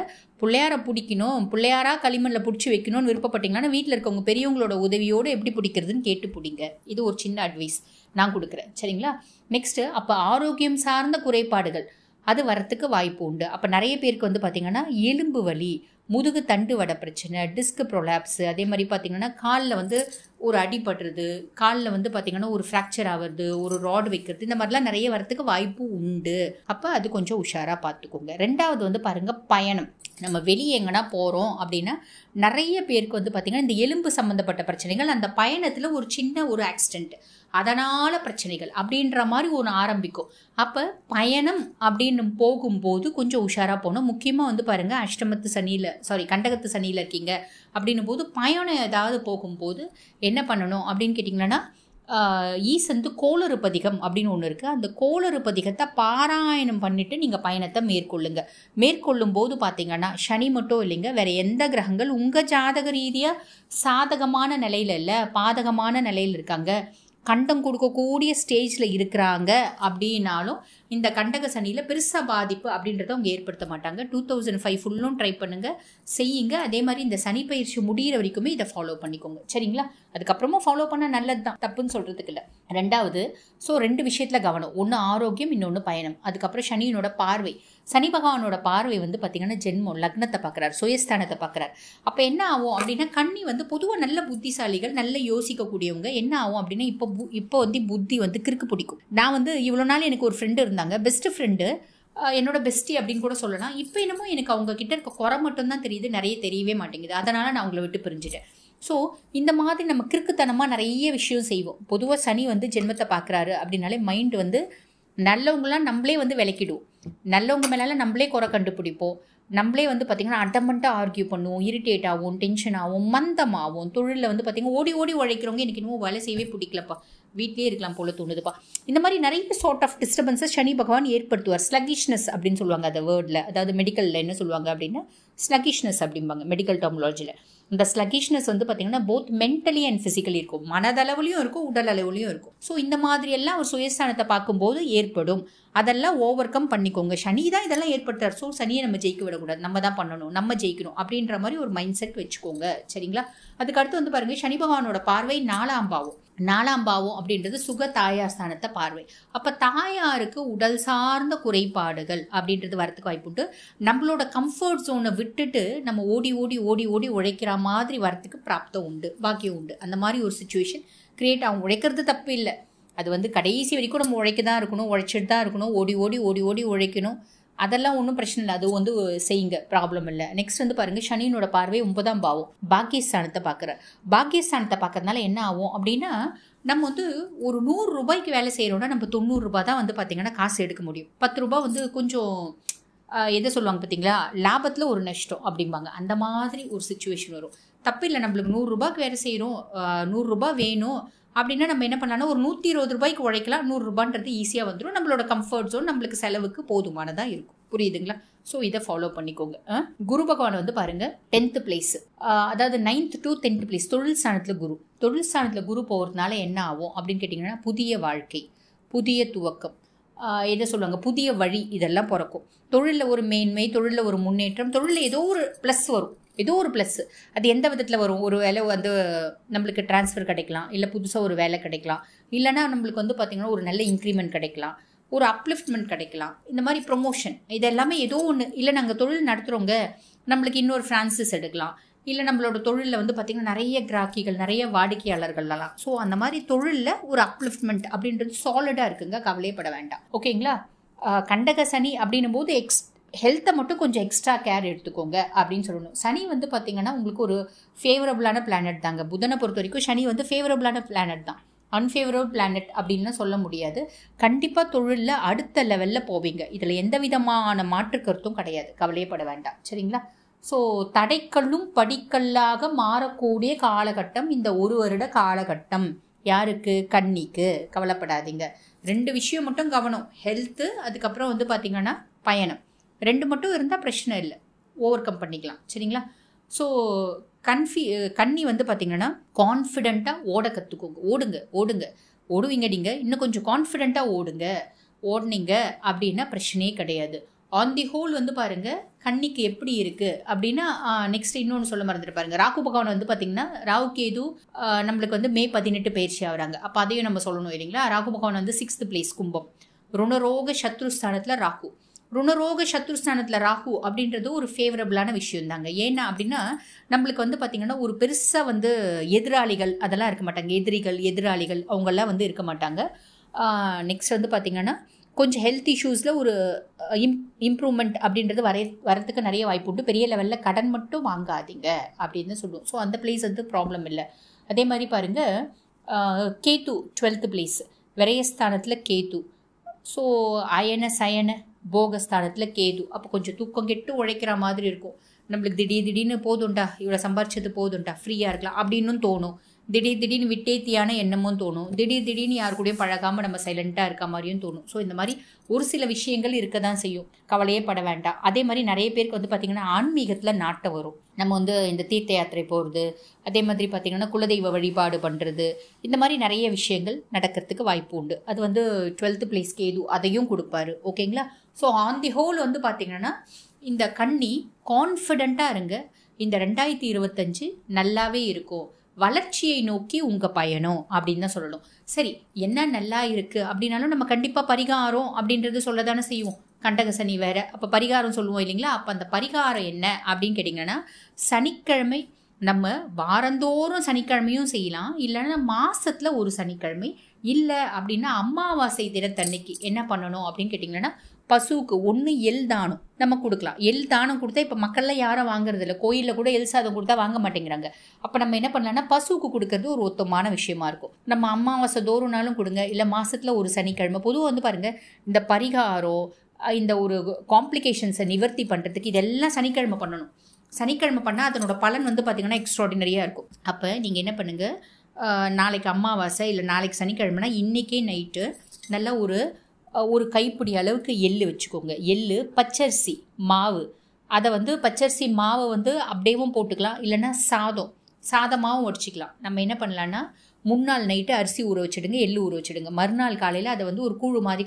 பிள்ளையாரை பிடிக்கணும், பிள்ளையாரா களிமண்ணில் பிடிச்சி வைக்கணும்னு விருப்பப்பட்டீங்கன்னா வீட்டில் இருக்கவங்க பெரியவங்களோட உதவியோடு எப்படி பிடிக்கிறதுன்னு கேட்டு பிடிங்க. இது ஒரு சின்ன அட்வைஸ் நான் கொடுக்குறேன். சரிங்களா? நெக்ஸ்ட்டு அப்போ ஆரோக்கியம் சார்ந்த குறைபாடுகள் அது வரத்துக்கு வாய்ப்பு உண்டு. அப்போ நிறைய பேருக்கு வந்து பார்த்திங்கன்னா எலும்பு வலி, முதுகு தண்டு வட பிரச்சனை, டிஸ்க் ப்ரொலாப்ஸு, அதே மாதிரி பார்த்திங்கன்னா காலில் வந்து ஒரு அடிபடுறது, காலில் வந்து பார்த்திங்கன்னா ஒரு ஃப்ராக்சர் ஆகிறது, ஒரு ராட் வைக்கிறது, இந்த மாதிரிலாம் நிறைய வரத்துக்கு வாய்ப்பு உண்டு. அப்போ அது கொஞ்சம் உஷாராக பார்த்துக்கோங்க. ரெண்டாவது வந்து பாருங்கள் பயணம். நம்ம வெளியே எங்கன்னா போகிறோம் அப்படின்னா நிறைய பேருக்கு வந்து பார்த்திங்கன்னா இந்த எலும்பு சம்மந்தப்பட்ட பிரச்சனைகள் அந்த பயணத்தில் ஒரு சின்ன ஒரு ஆக்சிடெண்ட் அதனால் பிரச்சனைகள் அப்படின்ற மாதிரி ஒன்று ஆரம்பிக்கும். அப்போ பயணம் அப்படின்னு போகும்போது கொஞ்சம் உஷாராக போகணும். முக்கியமாக வந்து பாருங்கள் கண்டகத்து சனியில் இருக்கீங்க அப்படின்னும் போது பயணம் ஏதாவது போகும்போது என்ன பண்ணணும் அப்படின்னு கேட்டிங்கன்னா ஈசந்து கோளறு பதிகம் அப்படின்னு ஒன்று இருக்குது. அந்த கோளறு பதிகத்தை பாராயணம் பண்ணிவிட்டு நீங்கள் பயணத்தை மேற்கொள்ளும் போது பார்த்தீங்கன்னா சனி மட்டும் இல்லைங்க, வேறு எந்த கிரகங்கள் உங்கள் ஜாதக ரீதியாக சாதகமான நிலையில் இல்லை பாதகமான நிலையில் இருக்காங்க, கண்டம் கொடுக்கக்கூடிய ஸ்டேஜில் இருக்கிறாங்க அப்படின்னாலும் இந்த கண்டக சனியில் பெருசாக பாதிப்பு அப்படின்றத அவங்க ஏற்படுத்த மாட்டாங்க. 2005 ஃபுல்லும் ட்ரை பண்ணுங்கள், செய்யுங்க. அதே மாதிரி இந்த சனி பயிற்சி முடிகிற வரைக்குமே இதை ஃபாலோ பண்ணிக்கோங்க. சரிங்களா? அதுக்கப்புறமா ஃபாலோ பண்ண நல்லது தான், தப்புன்னு சொல்கிறதுக்கு இல்லை. ரெண்டாவது, ஸோ 2 விஷயத்தில் கவனம். ஒன்று ஆரோக்கியம், இன்னொன்று பயணம். அதுக்கப்புறம் சனியினோட பார்வை, சனி பகவானோட பார்வை வந்து பார்த்திங்கன்னா ஜென்மம் லக்னத்தை பார்க்குறாரு, சுயஸ்தானத்தை பார்க்குறாரு. அப்போ என்ன ஆகும் அப்படின்னா கன்னி வந்து பொதுவாக நல்ல புத்திசாலிகள், நல்ல யோசிக்கக்கூடியவங்க. என்ன ஆகும் அப்படின்னா இப்போ வந்து புத்தி வந்து கிறுக்கு பிடிக்கும். நான் வந்து இவ்வளோ நாள் எனக்கு ஒரு ஃப்ரெண்டு இருந்தாங்க, பெஸ்ட் ஃப்ரெண்டு, என்னோட பெஸ்டி அப்படின்னு கூட சொல்லலாம். இப்போ என்னமோ எனக்கு அவங்க கிட்ட இருக்க குறை மட்டும்தான் தெரியுது, நிறைய தெரியவே மாட்டேங்குது. அதனால் நான் அவங்கள விட்டு பிரிஞ்சுட்டேன். ஸோ இந்த மாதிரி நம்ம கிறுக்குத்தனமாக நிறைய விஷயம் செய்வோம். பொதுவாக சனி வந்து ஜென்மத்தை பார்க்குறாரு அப்படின்னாலே மைண்டு வந்து நல்லவங்களாம் நம்மளே வந்து விளக்கிடுவோம், நல்லவங்க மேலே நம்மளே குறை கண்டுபிடிப்போம், நம்மளே வந்து பார்த்திங்கன்னா அடமெண்ட்டாக ஆர்கியூ பண்ணுவோம், இரிட்டேட் ஆகும், டென்ஷன் ஆகும், மந்தமாகும். தொழிலில் வந்து பார்த்திங்கன்னா ஓடி ஓடி உழைக்கிறவங்க எனக்கு இன்னும் வேலை செய்யவே பிடிக்கலப்பா, வீட்டிலே இருக்கலாம் போல தோணுதுப்பா. இந்த மாதிரி நிறைய சார்ட் ஆஃப் டிஸ்டர்பன்ஸஸ் சனி பகவான் ஏற்படுத்துவார். ஸ்லகிஷ்னஸ் அப்படின்னு சொல்லுவாங்க அந்த வேர்டில், அதாவது மெடிக்கலில் என்ன சொல்லுவாங்க அப்படின்னா ஸ்லகிஷ்னஸ் அப்படிம்பாங்க மெடிக்கல் டெர்மினாலஜியில். இந்த ஸ்லகிஷ்னஸ் வந்து பார்த்திங்கன்னா போத் மென்டலி அண்ட் ஃபிசிக்கலி இருக்கும், மனதளவுலையும் இருக்கும், உடல் அளவுலையும் இருக்கும். ஸோ இந்த மாதிரி எல்லாம் ஒரு சுயஸ்தானத்தை பார்க்கும்போது ஏற்படும். அதெல்லாம் ஓவர் கம் பண்ணிக்கோங்க. சனி தான் இதெல்லாம் ஏற்படுத்துறாரு. ஸோ சனியை நம்ம ஜெயிக்க விடக்கூடாது, நம்ம தான் பண்ணணும், நம்ம ஜெயிக்கணும் அப்படின்ற மாதிரி ஒரு மைண்ட் செட் வச்சுக்கோங்க. சரிங்களா? அதுக்கடுத்து வந்து பாருங்கள் சனி பகவானோட பார்வை 4ஆம் பாவம் அப்படின்றது சுக தாயார் ஸ்தானத்தை பார்வை. அப்போ தாயாருக்கு உடல் சார்ந்த குறைபாடுகள் அப்படின்றது வரத்துக்கு வாய்ப்புண்டு. நம்மளோட கம்ஃபர்ட் ஜோனை விட்டுட்டு நம்ம ஓடி ஓடி ஓடி ஓடி உழைக்கிற மாதிரி வரத்துக்கு பிராப்தம் உண்டு, பாக்கியம் உண்டு. அந்த மாதிரி ஒரு சுச்சுவேஷன் கிரியேட் ஆகும். உழைக்கிறது தப்பு இல்லை, அது வந்து கடைசி வரைக்கும் நம்ம உழைக்க தான் இருக்கணும், உழைச்சிட்டு தான் இருக்கணும், ஓடி ஓடி ஓடி ஓடி உழைக்கணும். அதெல்லாம் ஒன்றும் பிரச்சனை இல்லை, அது வந்து செய்யுங்க, ப்ராப்ளம் இல்லை. நெக்ஸ்ட் வந்து பாருங்கள் சனியினோட பார்வை 9ஆம் பாவம் பாக்கியஸ்தானத்தை பார்க்குறார். பாக்கியஸ்தானத்தை பார்க்கறதுனால என்ன ஆகும் அப்படின்னா நம்ம வந்து ஒரு 100 ரூபாய்க்கு வேலை செய்கிறோன்னா நம்ம 90 ரூபாய் தான் வந்து பார்த்திங்கன்னா காசு எடுக்க முடியும். 10 ரூபாய் வந்து கொஞ்சம் எதை சொல்லுவாங்க பார்த்தீங்களா, லாபத்தில் ஒரு நஷ்டம் அப்படிம்பாங்க. அந்த மாதிரி ஒரு சுச்சுவேஷன் வரும். தப்பு இல்லை, நம்மளுக்கு 100 ரூபாய்க்கு வேலை செய்கிறோம், 100 ரூபாய் வேணும் அப்படின்னா நம்ம என்ன பண்ணலாம்னா ஒரு 120 ரூபாய்க்கு உழைக்கலாம், 100 ரூபான்றது ஈஸியாக வந்துடும். நம்மளோட கம்ஃபர்ட் ஜோன் நம்மளுக்கு செலவுக்கு போதுமானதாக இருக்கும். புரியுதுங்களா? ஸோ இதை ஃபாலோ பண்ணிக்கோங்க. குரு பகவான் வந்து பாருங்கள் 10th பிளேஸ், அதாவது 9th to 10th பிளேஸ் தொழில் ஸ்தானத்தில் குரு போகிறதுனால என்ன ஆகும் அப்படின்னு கேட்டிங்கன்னா புதிய வாழ்க்கை, புதிய துவக்கம், எதை சொல்லுவாங்க புதிய வழி, இதெல்லாம் பிறக்கும். தொழிலில் ஒரு மேன்மை, தொழிலில் ஒரு முன்னேற்றம், தொழிலில் ஏதோ ஒரு ப்ளஸ் வரும், ஏதோ ஒரு ப்ளஸ்ஸு. அது எந்த விதத்தில் வரும்? ஒரு வேலை வந்து நம்மளுக்கு ட்ரான்ஸ்ஃபர் கிடைக்கலாம், இல்லை புதுசாக ஒரு வேலை கிடைக்கலாம், இல்லைனா நம்மளுக்கு வந்து பார்த்திங்கன்னா ஒரு நல்ல இன்க்ரிமெண்ட் கிடைக்கலாம், ஒரு அப்லிஃப்ட்மெண்ட் கிடைக்கலாம், இந்த மாதிரி ப்ரொமோஷன், இது எல்லாமே ஏதோ ஒன்று. இல்லை நாங்கள் தொழில் நடத்துகிறோங்க, நம்மளுக்கு இன்னொரு ஃப்ரான்சைஸ் எடுக்கலாம், இல்லை நம்மளோட தொழிலில் வந்து பார்த்திங்கன்னா நிறைய கிராக்கிகள், நிறைய வாடிக்கையாளர்கள்லாம். ஸோ அந்த மாதிரி தொழிலில் ஒரு அப்லிஃப்ட்மெண்ட் அப்படின்றது சாலிடாக இருக்குங்க, கவலையப்பட வேண்டாம். ஓகேங்களா? கண்டக சனி அப்படின்னும் போது ஹெல்த்தை மட்டும் கொஞ்சம் எக்ஸ்ட்ரா கேர் எடுத்துக்கோங்க அப்படின்னு சொல்லணும். சனி வந்து பார்த்திங்கன்னா உங்களுக்கு ஒரு ஃபேவரபுளான பிளானட் தாங்க. புதனை பொறுத்த வரைக்கும் சனி வந்து ஃபேவரபுளான பிளானட் தான், அன்ஃபேவரபிள் பிளானட் அப்படின்லாம் சொல்ல முடியாது. கண்டிப்பாக தொழிலில் அடுத்த லெவலில் போவீங்க, இதில் எந்த விதமான மாற்று கருத்தும் கிடையாது, கவலையப்பட வேண்டாம். சரிங்களா? ஸோ தடைக்கல்லும் படிக்கல்லாக மாறக்கூடிய காலகட்டம் இந்த 1 வருட காலகட்டம். யாருக்கு? கன்னிக்கு. கவலைப்படாதீங்க. 2 விஷயம் மட்டும் கவனம், ஹெல்த்து, அதுக்கப்புறம் வந்து பார்த்திங்கன்னா பயணம். 2 மட்டும் இருந்தால் பிரச்சனை இல்லை, ஓவர் கம் பண்ணிக்கலாம். சரிங்களா? ஸோ கன்னி வந்து பார்த்திங்கன்னா கான்ஃபிடெண்ட்டாக ஓட கற்றுக்கோங்க. ஓடுவீங்க நீங்கள், இன்னும் கொஞ்சம் கான்ஃபிடெண்ட்டாக ஓடுனீங்க அப்படின்னா பிரச்சனையே கிடையாது. ஆன் தி ஹோல் வந்து பாருங்கள் கன்னிக்கு எப்படி இருக்குது அப்படின்னா, நெக்ஸ்ட் இன்னொன்று சொல்ல மறந்துட்டு பாருங்கள், ராகு பகவான் வந்து பார்த்திங்கன்னா ராகு கேது நம்மளுக்கு வந்து May 18 பயிற்சி ஆகிறாங்க. அப்போ அதையும் நம்ம சொல்லணும் இல்லைங்களா. ராகு பகவான் வந்து 6th place கும்பம், ருணரோக சத்ருஸ்தானத்தில் ராகு. ருணரோக சத்ருஸ்தானத்தில் ராகு அப்படின்றது ஒரு ஃபேவரபிளான விஷயம் தாங்க. ஏன்னா அப்படின்னா நம்மளுக்கு வந்து பார்த்திங்கன்னா ஒரு பெருசாக வந்து எதிராளிகள் அதெல்லாம் இருக்க மாட்டாங்க. எதிராளிகள் அவங்கெல்லாம் வந்து இருக்க மாட்டாங்க. நெக்ஸ்ட் வந்து பார்த்திங்கன்னா கொஞ்சம் ஹெல்த் இஷ்யூஸில் ஒரு இம்ப்ரூவ்மெண்ட் அப்படின்றது வரத்துக்கு நிறைய வாய்ப்பு உண்டு. பெரிய லெவலில் கடன் மட்டும் வாங்காதீங்க அப்படின்னு சொல்லுவோம். ஸோ அந்த பிளேஸ் வந்து ப்ராப்ளம் இல்லை. அதே மாதிரி பாருங்கள் கேத்து 12th place விரயஸ்தானத்தில் கேத்து. ஸோ சயன போகஸ்தானத்தில் கேது. அப்போ கொஞ்சம் தூக்கம் கெட்டு உழைக்கிற மாதிரி இருக்கும். நம்மளுக்கு திடீர்னு போதும்டா, இவ்வளோ சம்பாரிச்சது போதும்டா, ஃப்ரீயாக இருக்கலாம் அப்படின்னு தோணும். திடீர்னு விட்டேத்தியான எண்ணமும் தோணும். திடீர்னு யாரு கூடயும் பழகாமல் நம்ம சைலண்ட்டாக இருக்க மாதிரியும் தோணும். ஸோ இந்த மாதிரி ஒரு சில விஷயங்கள் இருக்க தான் செய்யும், கவலையே பட வேண்டாம். அதே மாதிரி நிறைய பேருக்கு வந்து பார்த்திங்கன்னா ஆன்மீகத்தில் நாட்டம் வரும். நம்ம வந்து இந்த தீர்த்த யாத்திரை போகிறது, அதே மாதிரி பார்த்திங்கன்னா குலதெய்வ வழிபாடு பண்ணுறது, இந்த மாதிரி நிறைய விஷயங்கள் நடக்கிறதுக்கு வாய்ப்பு உண்டு. அது வந்து 12th place கேது அதையும் கொடுப்பாரு. ஓகேங்களா. ஸோ ஆன் தி ஹோல் வந்து பார்த்திங்கன்னா இந்த கன்னி கான்ஃபிடெண்ட்டாக இருங்க. இந்த 2025 நல்லாவே இருக்கும். வளர்ச்சியை நோக்கி உங்கள் பயணம் அப்படின்னு தான் சொல்லணும். சரி, என்ன நல்லா இருக்குது அப்படின்னாலும் நம்ம கண்டிப்பாக பரிகாரம் அப்படின்றது சொல்ல தானே செய்வோம். கண்டகசனி வேறு, அப்போ பரிகாரம் சொல்லுவோம் இல்லைங்களா. அப்போ அந்த பரிகாரம் என்ன அப்படின்னு கேட்டிங்கன்னா, சனிக்கிழமை நம்ம வாரந்தோறும் சனிக்கிழமையும் செய்யலாம், இல்லைன்னா மாதத்தில் ஒரு சனிக்கிழமை, இல்லை அப்படின்னா அமாவாசை தினத்தன்னைக்கு என்ன பண்ணணும் அப்படின்னு கேட்டிங்கன்னா, பசுவுக்கு ஒன்று எள் தானம் நம்ம கொடுக்கலாம். எள் தானம் கொடுத்தா இப்போ மக்கள்லாம் யாரும் வாங்குறது இல்லை. கோயிலில் கூட எள் சாதம் கொடுத்தா வாங்க மாட்டேங்கிறாங்க. அப்போ நம்ம என்ன பண்ணலாம்னா பசுவுக்கு கொடுக்கறது ஒரு ஒத்தமான விஷயமா இருக்கும். நம்ம அமாவாசை தோறுனாலும் கொடுங்க, இல்லை மாதத்தில் ஒரு சனிக்கிழமை. பொதுவாக வந்து பாருங்கள் இந்த பரிகாரம், இந்த ஒரு காம்ப்ளிகேஷன்ஸை நிவர்த்தி பண்ணுறதுக்கு இதெல்லாம் சனிக்கிழமை பண்ணணும். சனிக்கிழமை பண்ணால் அதனோட பலன் வந்து பார்த்திங்கன்னா எக்ஸ்ட்ராடினரியாக இருக்கும். அப்போ நீங்கள் என்ன பண்ணுங்கள், நாளைக்கு அமாவாசை இல்லை நாளைக்கு சனிக்கிழமைனா இன்றைக்கே நைட்டு நல்லா ஒரு கைப்பிடி அளவுக்கு எள்ளு வச்சுக்கோங்க. எள்ளு, பச்சரிசி மாவு, அதை வந்து பச்சரிசி மாவை வந்து அப்படியேவும் போட்டுக்கலாம், இல்லைன்னா சாதமாகவும் உடச்சிக்கலாம். நம்ம என்ன பண்ணலான்னா முன்னாள் நைட்டு அரிசி ஊற வச்சுடுங்க, எள்ளு ஊற வச்சுடுங்க. மறுநாள் காலையில் அதை வந்து ஒரு கூழு மாதிரி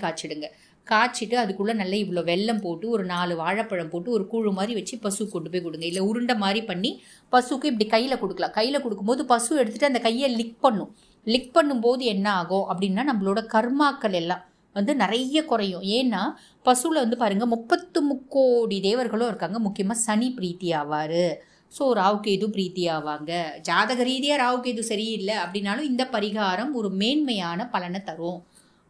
காய்ச்சிட்டு அதுக்குள்ளே நல்லா இவ்வளோ வெல்லம் போட்டு ஒரு 4 வாழைப்பழம் போட்டு ஒரு கூழு மாதிரி வச்சு பசு கொண்டு போய் கொடுங்க. இல்லை உருண்டை மாதிரி பண்ணி பசுக்கு இப்படி கையில் கொடுக்கலாம். கையில் கொடுக்கும்போது பசு எடுத்துகிட்டு அந்த கையை லிக் பண்ணும்போது என்ன ஆகும் அப்படின்னா நம்மளோட கர்மாக்கள் எல்லாம் வந்து நிறைய குறையும். ஏன்னா பசுவில் வந்து பாருங்கள் 33 கோடி தேவர்களும் இருக்காங்க. முக்கியமாக சனி பிரீத்தி ஆவார். ஸோ ராகுகேது பிரீத்தி ஆவாங்க. ஜாதக ரீதியாக ராகுகேது சரியில்லை அப்படின்னாலும் இந்த பரிகாரம் ஒரு மேன்மையான பலனை தரும்.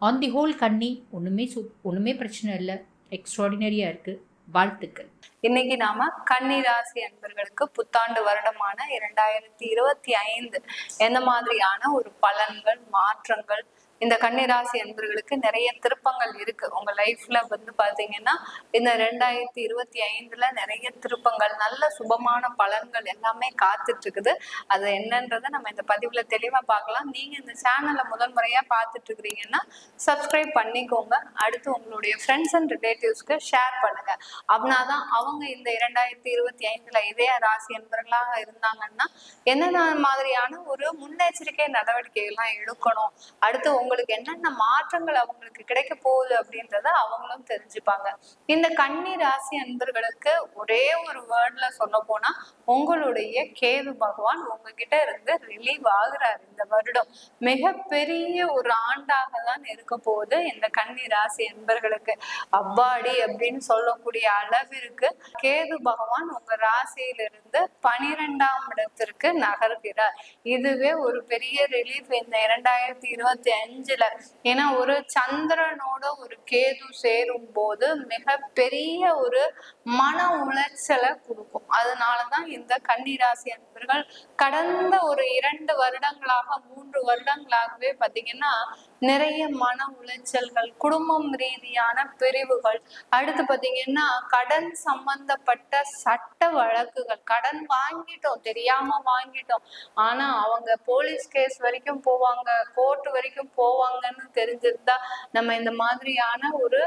ஆன் தி ஹோல் கன்னி ஒன்றுமே பிரச்சனை இல்லை, எக்ஸ்ட்ராடினரியாக இருக்குது. வாழ்த்துக்கள். இன்னைக்கு நாம கன்னி ராசி அன்பர்களுக்கு புத்தாண்டு வருடமான 2025 எந்த மாதிரியான ஒரு பலன்கள், மாற்றங்கள், இந்த கன்னிராசி அன்பர்களுக்கு நிறைய திருப்பங்கள் இருக்கு உங்க லைஃப்ல வந்து பாத்தீங்கன்னா. இந்த 2025ல நிறைய திருப்பங்கள், நல்ல சுபமான பலன்கள் எல்லாமே காத்துட்டு இருக்குது. அது என்னன்றதை நம்ம இந்த பதிவுல தெளிவா பார்க்கலாம். நீங்க இந்த சேனலை முதல் முறையா பார்த்துட்டு இருக்கிறீங்கன்னா சப்ஸ்கிரைப் பண்ணிக்கோங்க. அடுத்து உங்களுடைய ஃப்ரெண்ட்ஸ் அண்ட் ரிலேட்டிவ்ஸ்க்கு ஷேர் பண்ணுங்க. அப்படின்னாதான் அவங்க இந்த 2025ல இதே ராசி அன்பர்களாக இருந்தாங்கன்னா என்னென்ன மாதிரியான ஒரு முன்னெச்சரிக்கை நடவடிக்கைகள்லாம் எடுக்கணும், அடுத்து உங்களுக்கு என்னென்ன மாற்றங்கள் அவங்களுக்கு கிடைக்க போகுது அப்படின்றத அவங்களும் தெரிஞ்சுப்பாங்க. இந்த கன்னி ராசி அன்பர்களுக்கு ஒரே ஒரு வேர்ட்ல சொல்ல போனா உங்களுடைய கேது பகவான் உங்ககிட்ட இருந்து ரிலீவ் ஆகுறாரு. இந்த வருடம் மிகப்பெரிய ஒரு ஆண்டாக தான் இருக்க போகுது இந்த கன்னி ராசி அன்பர்களுக்கு. அவ்வாடி அப்படின்னு சொல்லக்கூடிய அளவிற்கு கேது பகவான் உங்க ராசியிலிருந்து 12ஆம் இடத்திற்கு நகர்கிறார். இதுவே ஒரு பெரிய ரிலீஃப் இந்த 2025ல. ஏன்னா ஒரு சந்திரனோட ஒரு கேது சேரும் போது மிகப்பெரிய ஒரு மன உளைச்சலை கொடுக்கும். அதனாலதான் இந்த கன்னிராசி அன்பர்கள் கடந்த ஒரு 2 வருடங்களாக 3 வருடங்களாகவே பாத்தீங்கன்னா நிறைய மன உளைச்சல்கள், குடும்பம் ரீதியான பிரிவுகள், அடுத்து பாத்தீங்கன்னா கடன் சம்பந்தப்பட்ட சட்ட வழக்குகள். கடன் வாங்கிட்டோம், தெரியாம வாங்கிட்டோம், ஆனா அவங்க போலீஸ் கேஸ் வரைக்கும் போவாங்க, கோர்ட் வரைக்கும் போவாங்கன்னு தெரிஞ்சிருந்தா நம்ம இந்த மாதிரியான ஒரு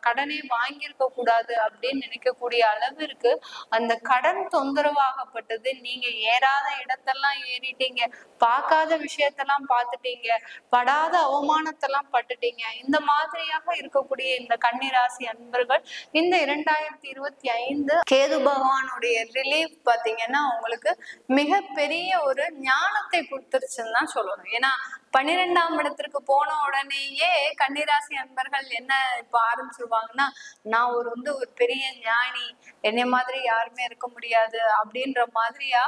கடனே வாங்கியிருக்க கூடாது அப்படின்னு நினைக்கக்கூடிய அளவிற்கு அந்த கடன் தொந்தரவாகப்பட்டது. நீங்க ஏறாத இடத்தெல்லாம் ஏறிட்டீங்க, பார்க்காத விஷயத்தெல்லாம் பார்த்துட்டீங்க, படாத அவமானத்தெல்லாம் பட்டுட்டீங்க. இந்த மாதிரியாக இருக்கக்கூடிய இந்த கன்னிராசி அன்பர்கள் இந்த 2025 கேது பகவானுடைய ரிலீஃப் பாத்தீங்கன்னா உங்களுக்கு மிகப்பெரிய ஒரு ஞானத்தை கொடுத்துருச்சுன்னு தான் சொல்லணும். ஏன்னா 12ஆம் இடத்திற்கு போன உடனேயே கன்னிராசி அன்பர்கள் என்ன இப்ப ஆரம்பிச்சிருவாங்கன்னா, நான் ஒரு பெரிய ஞானி, என்னை மாதிரி யாருமே இருக்க முடியாது அப்படின்ற மாதிரியா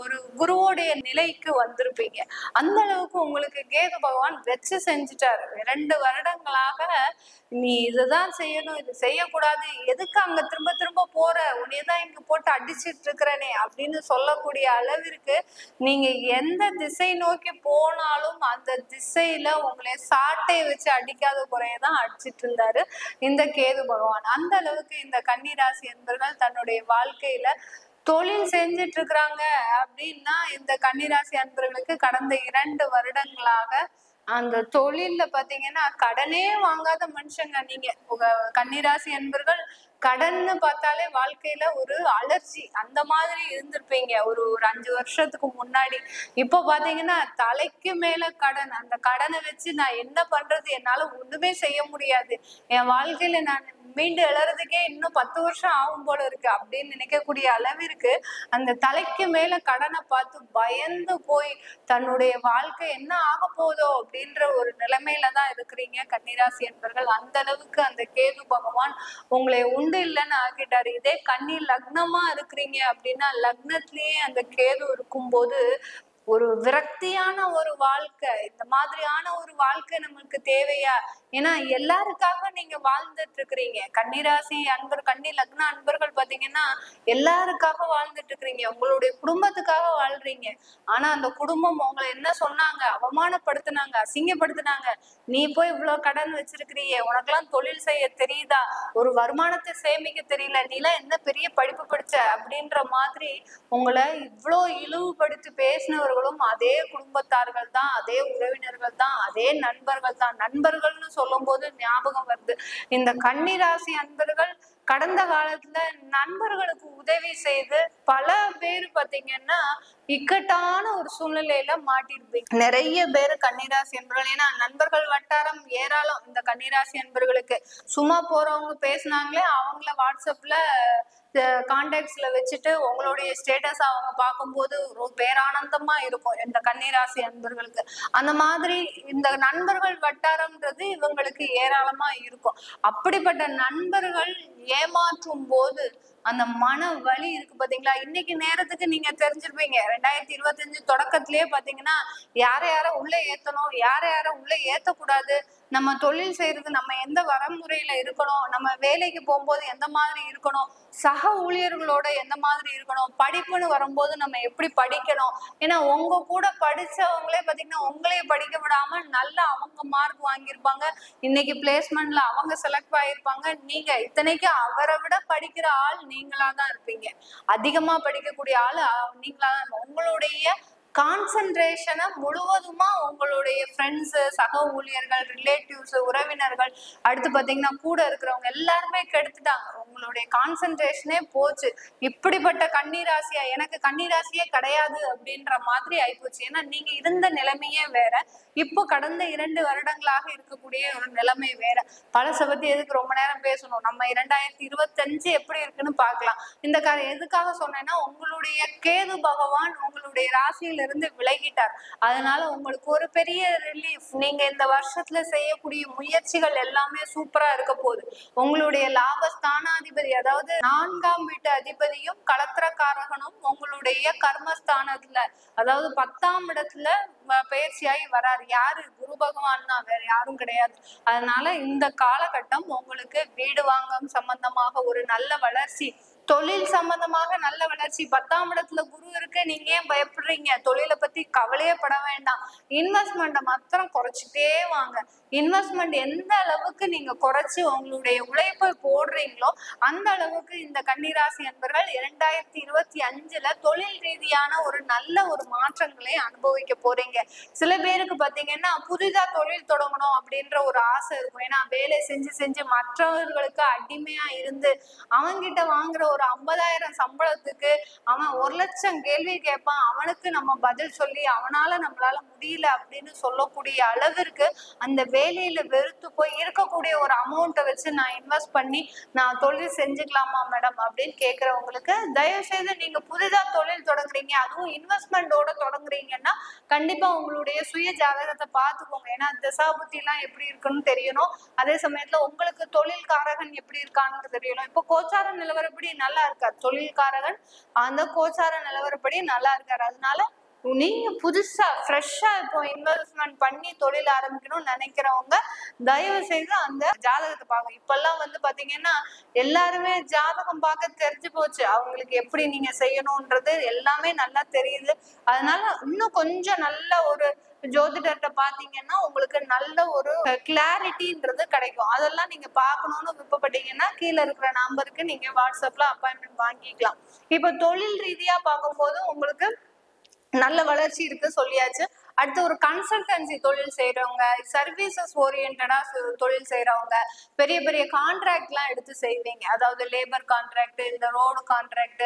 ஒரு குருவோடைய நிலைக்கு வந்திருப்பீங்க. அந்த அளவுக்கு உங்களுக்கு கேது பகவான் வச்சு செஞ்சுட்டாரு. 2 வருடங்களாக நீ இதுதான் செய்யணும், இது செய்யக்கூடாது, எதுக்கு அங்க திரும்ப திரும்ப போற, உன்னையதான் இங்க போட்டு அடிச்சிட்டு இருக்கிறனே அப்படின்னு சொல்லக்கூடிய அளவிற்கு நீங்க எந்த திசை நோக்கி போனாலும் அந்த திசையில உங்களை சாட்டை வச்சு அடிக்காத குறையதான் அடிச்சிட்டு இருந்தாரு இந்த கேது பகவான். அந்த அளவுக்கு இந்த கன்னிராசி என்பவர்கள் தன்னுடைய வாழ்க்கையில தொழில் செஞ்சிட்டு இருக்கிறாங்க அப்படின்னா இந்த கன்னிராசி அன்பர்களுக்கு கடந்த 2 வருடங்களாக அந்த தொழில்ல பாத்தீங்கன்னா கடனே வாங்காத மனுஷங்க நீங்க. கன்னிராசி அன்பர்கள் கடன்னு பார்த்தாலே வாழ்க்கையில ஒரு அலர்ஜி அந்த மாதிரி இருந்திருப்பீங்க ஒரு 5 வருஷத்துக்கு முன்னாடி. இப்போ பாத்தீங்கன்னா தலைக்கு மேல கடன். அந்த கடனை வச்சு நான் என்ன பண்றது, என்னால ஒண்ணுமே செய்ய முடியாது, என் வாழ்க்கையில நான் மீண்டு எழறதுக்கே இன்னும் 10 வருஷம் ஆகும் போல இருக்கு அப்படின்னு நினைக்கக்கூடிய அளவிற்கு அந்த தலைக்கு மேல கடனை பார்த்து பயந்து போய் தன்னுடைய வாழ்க்கை என்ன ஆக போதோ அப்படின்ற ஒரு நிலைமையில தான் இருக்கிறீங்க கன்னிராசி என்பர்கள். அந்த அளவுக்கு அந்த கேது பகவான் உங்களை உண்டு இல்லைன்னு ஆக்கிட்டாரு. இதே கன்னி லக்னமா இருக்கிறீங்க அப்படின்னா லக்னத்திலேயே அந்த கேது இருக்கும்போது ஒரு விரக்தியான ஒரு வாழ்க்கை, இந்த மாதிரியான ஒரு வாழ்க்கை நம்மளுக்கு தேவையா? ஏன்னா எல்லாருக்காக நீங்க வாழ்ந்துட்டு இருக்கிறீங்க. கன்னிராசி அன்பர், கன்னி லக்ன அன்பர்கள் பாத்தீங்கன்னா எல்லாருக்காக வாழ்ந்துட்டு இருக்கிறீங்க, உங்களுடைய குடும்பத்துக்காக வாழ்றீங்க. ஆனா அந்த குடும்பம் உங்களை என்ன சொன்னாங்க, அவமானப்படுத்தினாங்க, அசிங்கப்படுத்தினாங்க. நீ போய் இவ்வளவு கடன் வச்சிருக்கிறியே, உனக்கெல்லாம் தொழில் செய்ய தெரியுதா, ஒரு வருமானத்தை சேமிக்க தெரியல, நீலாம் என்ன பெரிய படிப்பு படிச்ச அப்படின்ற மாதிரி உங்களை இவ்வளோ இழிவுபடுத்தி பேசினவர்களும் அதே குடும்பத்தார்கள் தான், அதே உறவினர்கள் தான், அதே நண்பர்கள் தான். நண்பர்கள்னு சொல்லும் போது ஞாபகம் வருது, இந்த கன்னிராசி அன்பர்கள் கடந்த காலத்துல நண்பர்களுக்கு உதவி செய்து பல பேர் பாத்தீங்கன்னா இக்கட்டான ஒரு சூழ்நிலையில மாட்டிருப்பீங்க. நிறைய பேர் கன்னிராசி அன்பர்கள், ஏன்னா நண்பர்கள் வட்டாரம் ஏராளம் இந்த கன்னிராசி அன்பர்களுக்கு. சும்மா போறவங்க பேசினாங்களே அவங்கள வாட்ஸ்அப்ல கான்டாக்ட்ஸ்ல வச்சுட்டு உங்களுடைய ஸ்டேட்டஸ் அவங்க பார்க்கும்போது ஒரு பேரானந்தமா இருக்கும் இந்த கன்னிராசி அன்பர்களுக்கு. அந்த மாதிரி இந்த நண்பர்கள் வட்டாரம்ன்றது இவங்களுக்கு ஏராளமா இருக்கும். அப்படிப்பட்ட நண்பர்கள் ஏமாற்றும் போது அந்த மன வலி இருக்கு பாத்தீங்களா. இன்னைக்கு நேரத்துக்கு நீங்க தெரிஞ்சிருப்பீங்க 2025 தொடக்கத்திலேயே பாத்தீங்கன்னா யார யார உள்ள ஏத்தணும், யார யார உள்ள ஏத்தக்கூடாது, நம்ம தொழில் செய்யறது நம்ம எந்த வரமுறையில இருக்கணும், நம்ம வேலைக்கு போகும்போது எந்த மாதிரி இருக்கணும், சக ஊழியர்களோட எந்த மாதிரி இருக்கணும், படிப்புன்னு வரும்போது நம்ம எப்படி படிக்கணும். ஏன்னா உங்க கூட படிச்சவங்களே பாத்தீங்கன்னா உங்களையே படிக்க விடாம நல்லா அவங்க மார்க் வாங்கியிருப்பாங்க, இன்னைக்கு பிளேஸ்மெண்ட்ல அவங்க செலக்ட் ஆகியிருப்பாங்க. நீங்க இத்தனைக்கு அவரை விட படிக்கிற ஆள் நீங்களா தான் இருப்பீங்க, அதிகமா படிக்கக்கூடிய ஆள் நீங்களா தான். உங்களுடைய கான்சென்ட்ரேஷனை முழுவதுமா உங்களுடைய ஃப்ரெண்ட்ஸ், சக ஊழியர்கள், ரிலேட்டிவ்ஸ், உறவினர்கள், அடுத்து பாத்தீங்கன்னா கூட இருக்கிறவங்க எல்லாருமே கெடுத்துட்டாங்க. உங்களுடைய கான்சென்ட்ரேஷனே போச்சு. இப்படிப்பட்ட கன்னிராசியா, எனக்கு கன்னிராசியே கிடையாது அப்படின்ற மாதிரி ஆயிப்போச்சு. ஏன்னா நீங்க இருந்த நிலைமையே வேற, இப்போ கடந்த 2 வருடங்களாக இருக்கக்கூடிய ஒரு நிலைமை வேற. பழசை பத்தி எதுக்கு ரொம்ப நேரம் பேசணும், நம்ம 2025 எப்படி இருக்குன்னு பார்க்கலாம். இந்த எதுக்காக சொன்னேன்னா உங்களுடைய கேது பகவான் உங்களுடைய ராசியில இருந்து விலகிட்டார். அதனால உங்களுக்கு ஒரு பெரிய ரிலீஃப். நீங்க இந்த வருஷத்துல செய்யக்கூடிய முயற்சிகள் எல்லாமே சூப்பரா இருக்க போகுது. உங்களுடைய லாபஸ்தானாதிபதி, அதாவது 4ஆம் வீட்டு அதிபதியும் களத்திரக்காரகனும் உங்களுடைய கர்மஸ்தானத்துல, அதாவது 10ஆம் இடத்துல பயிற்சியாகி வராரு. யாரு? குரு பகவான் தான், வேற யாரும் கிடையாது. அதனால இந்த காலகட்டம் உங்களுக்கு வீடு வாங்கம் சம்பந்தமாக ஒரு நல்ல வளர்ச்சி, தொழில் சம்பந்தமாக நல்ல வளர்ச்சி. 10ஆம் இடத்துல குரு இருக்கு, நீங்க ஏன் பயப்படுறீங்க? தொழிலை பத்தி கவலையே பட வேண்டாம். இன்வெஸ்ட்மெண்ட்டை மாத்திரம் குறைச்சிட்டே வாங்க. இன்வெஸ்ட்மெண்ட் எந்த அளவுக்கு நீங்க குறைச்சு உங்களுடைய உழைப்பை போடுறீங்களோ அந்த அளவுக்கு இந்த கன்னிராசி அன்பர்கள் 2025 தொழில் ரீதியான ஒரு நல்ல ஒரு மாற்றங்களை அனுபவிக்க போறீங்க. சில பேருக்கு பாத்தீங்கன்னா புதிதா தொழில் தொடங்கணும் அப்படின்ற ஒரு ஆசை இருக்கும். ஏன்னா வேலை செஞ்சு செஞ்சு மற்றவர்களுக்கு அடிமையா இருந்து அவன்கிட்ட வாங்குற ஒரு 50,000 சம்பளத்துக்கு அவன் 1,00,000 கேள்வி கேட்பான். அவனுக்கு நம்ம பதில் சொல்லி அவனால நம்மளால முடியல அப்படின்னு சொல்லக்கூடிய அளவிற்கு அந்த வேலையில வெறுத்து போய் இருக்கக்கூடிய ஒரு அமௌண்ட்டை வச்சு நான் இன்வெஸ்ட் பண்ணி நான் தொழில் செஞ்சுக்கலாமா மேடம் அப்படின்னு கேட்கறவங்களுக்கு தயவு செய்து நீங்க புதிதா தொழில் தொடங்குறீங்க, அதுவும் இன்வெஸ்ட்மெண்டோட தொடங்குறீங்கன்னா கண்டிப்பா உங்களுடைய சுய ஜாதகத்தை பார்த்துக்கோங்க. ஏன்னா தசாபுத்தி எல்லாம் எப்படி இருக்குன்னு தெரியணும். அதே சமயத்துல உங்களுக்கு தொழில்காரகன் எப்படி இருக்கான்னு தெரியணும். இப்போ கோச்சார நிலவரப்படி நல்லா இருக்காரு தொழில்காரகன், அந்த கோச்சார நிலவரப்படி நல்லா இருக்காரு. அதனால நீங்க புதுசா ஃப்ரெஷ்ஷா இப்போ இன்வெஸ்ட்மெண்ட் பண்ணி தொழில் ஆரம்பிக்கணும்னு நினைக்கிறவங்க தயவு செய்து அந்த ஜாதகத்தை பார்க்க. இப்பெல்லாம் பாத்தீங்கன்னா எல்லாருமே ஜாதகம் பார்க்க தெரிஞ்சு போச்சு, அவங்களுக்கு எப்படி நீங்க செய்யணும்ன்றது எல்லாமே நல்லா தெரியுது. அதனால இன்னும் கொஞ்சம் நல்ல ஒரு ஜோதிடர்கிட்ட பாத்தீங்கன்னா உங்களுக்கு நல்ல ஒரு கிளாரிட்டின்றது கிடைக்கும். அதெல்லாம் நீங்க பார்க்கணும்னு விருப்பப்பட்டீங்கன்னா கீழே இருக்கிற நம்பருக்கு நீங்க வாட்ஸ்அப்ல அப்பாயின்மெண்ட் வாங்கிக்கலாம். இப்ப தொழில் ரீதியா பார்க்கும்போது உங்களுக்கு நல்ல வளர்ச்சி இருக்கு சொல்லியாச்சு. அடுத்து ஒரு கன்சல்டன்சி தொழில் செய்யறவங்க, சர்வீசஸ் ஓரியன்டா தொழில் செய்யறவங்க, பெரிய பெரிய கான்ட்ராக்ட் எல்லாம் எடுத்து செய்வீங்க. அதாவது லேபர் கான்ட்ராக்ட், இந்த ரோடு கான்ட்ராக்ட்,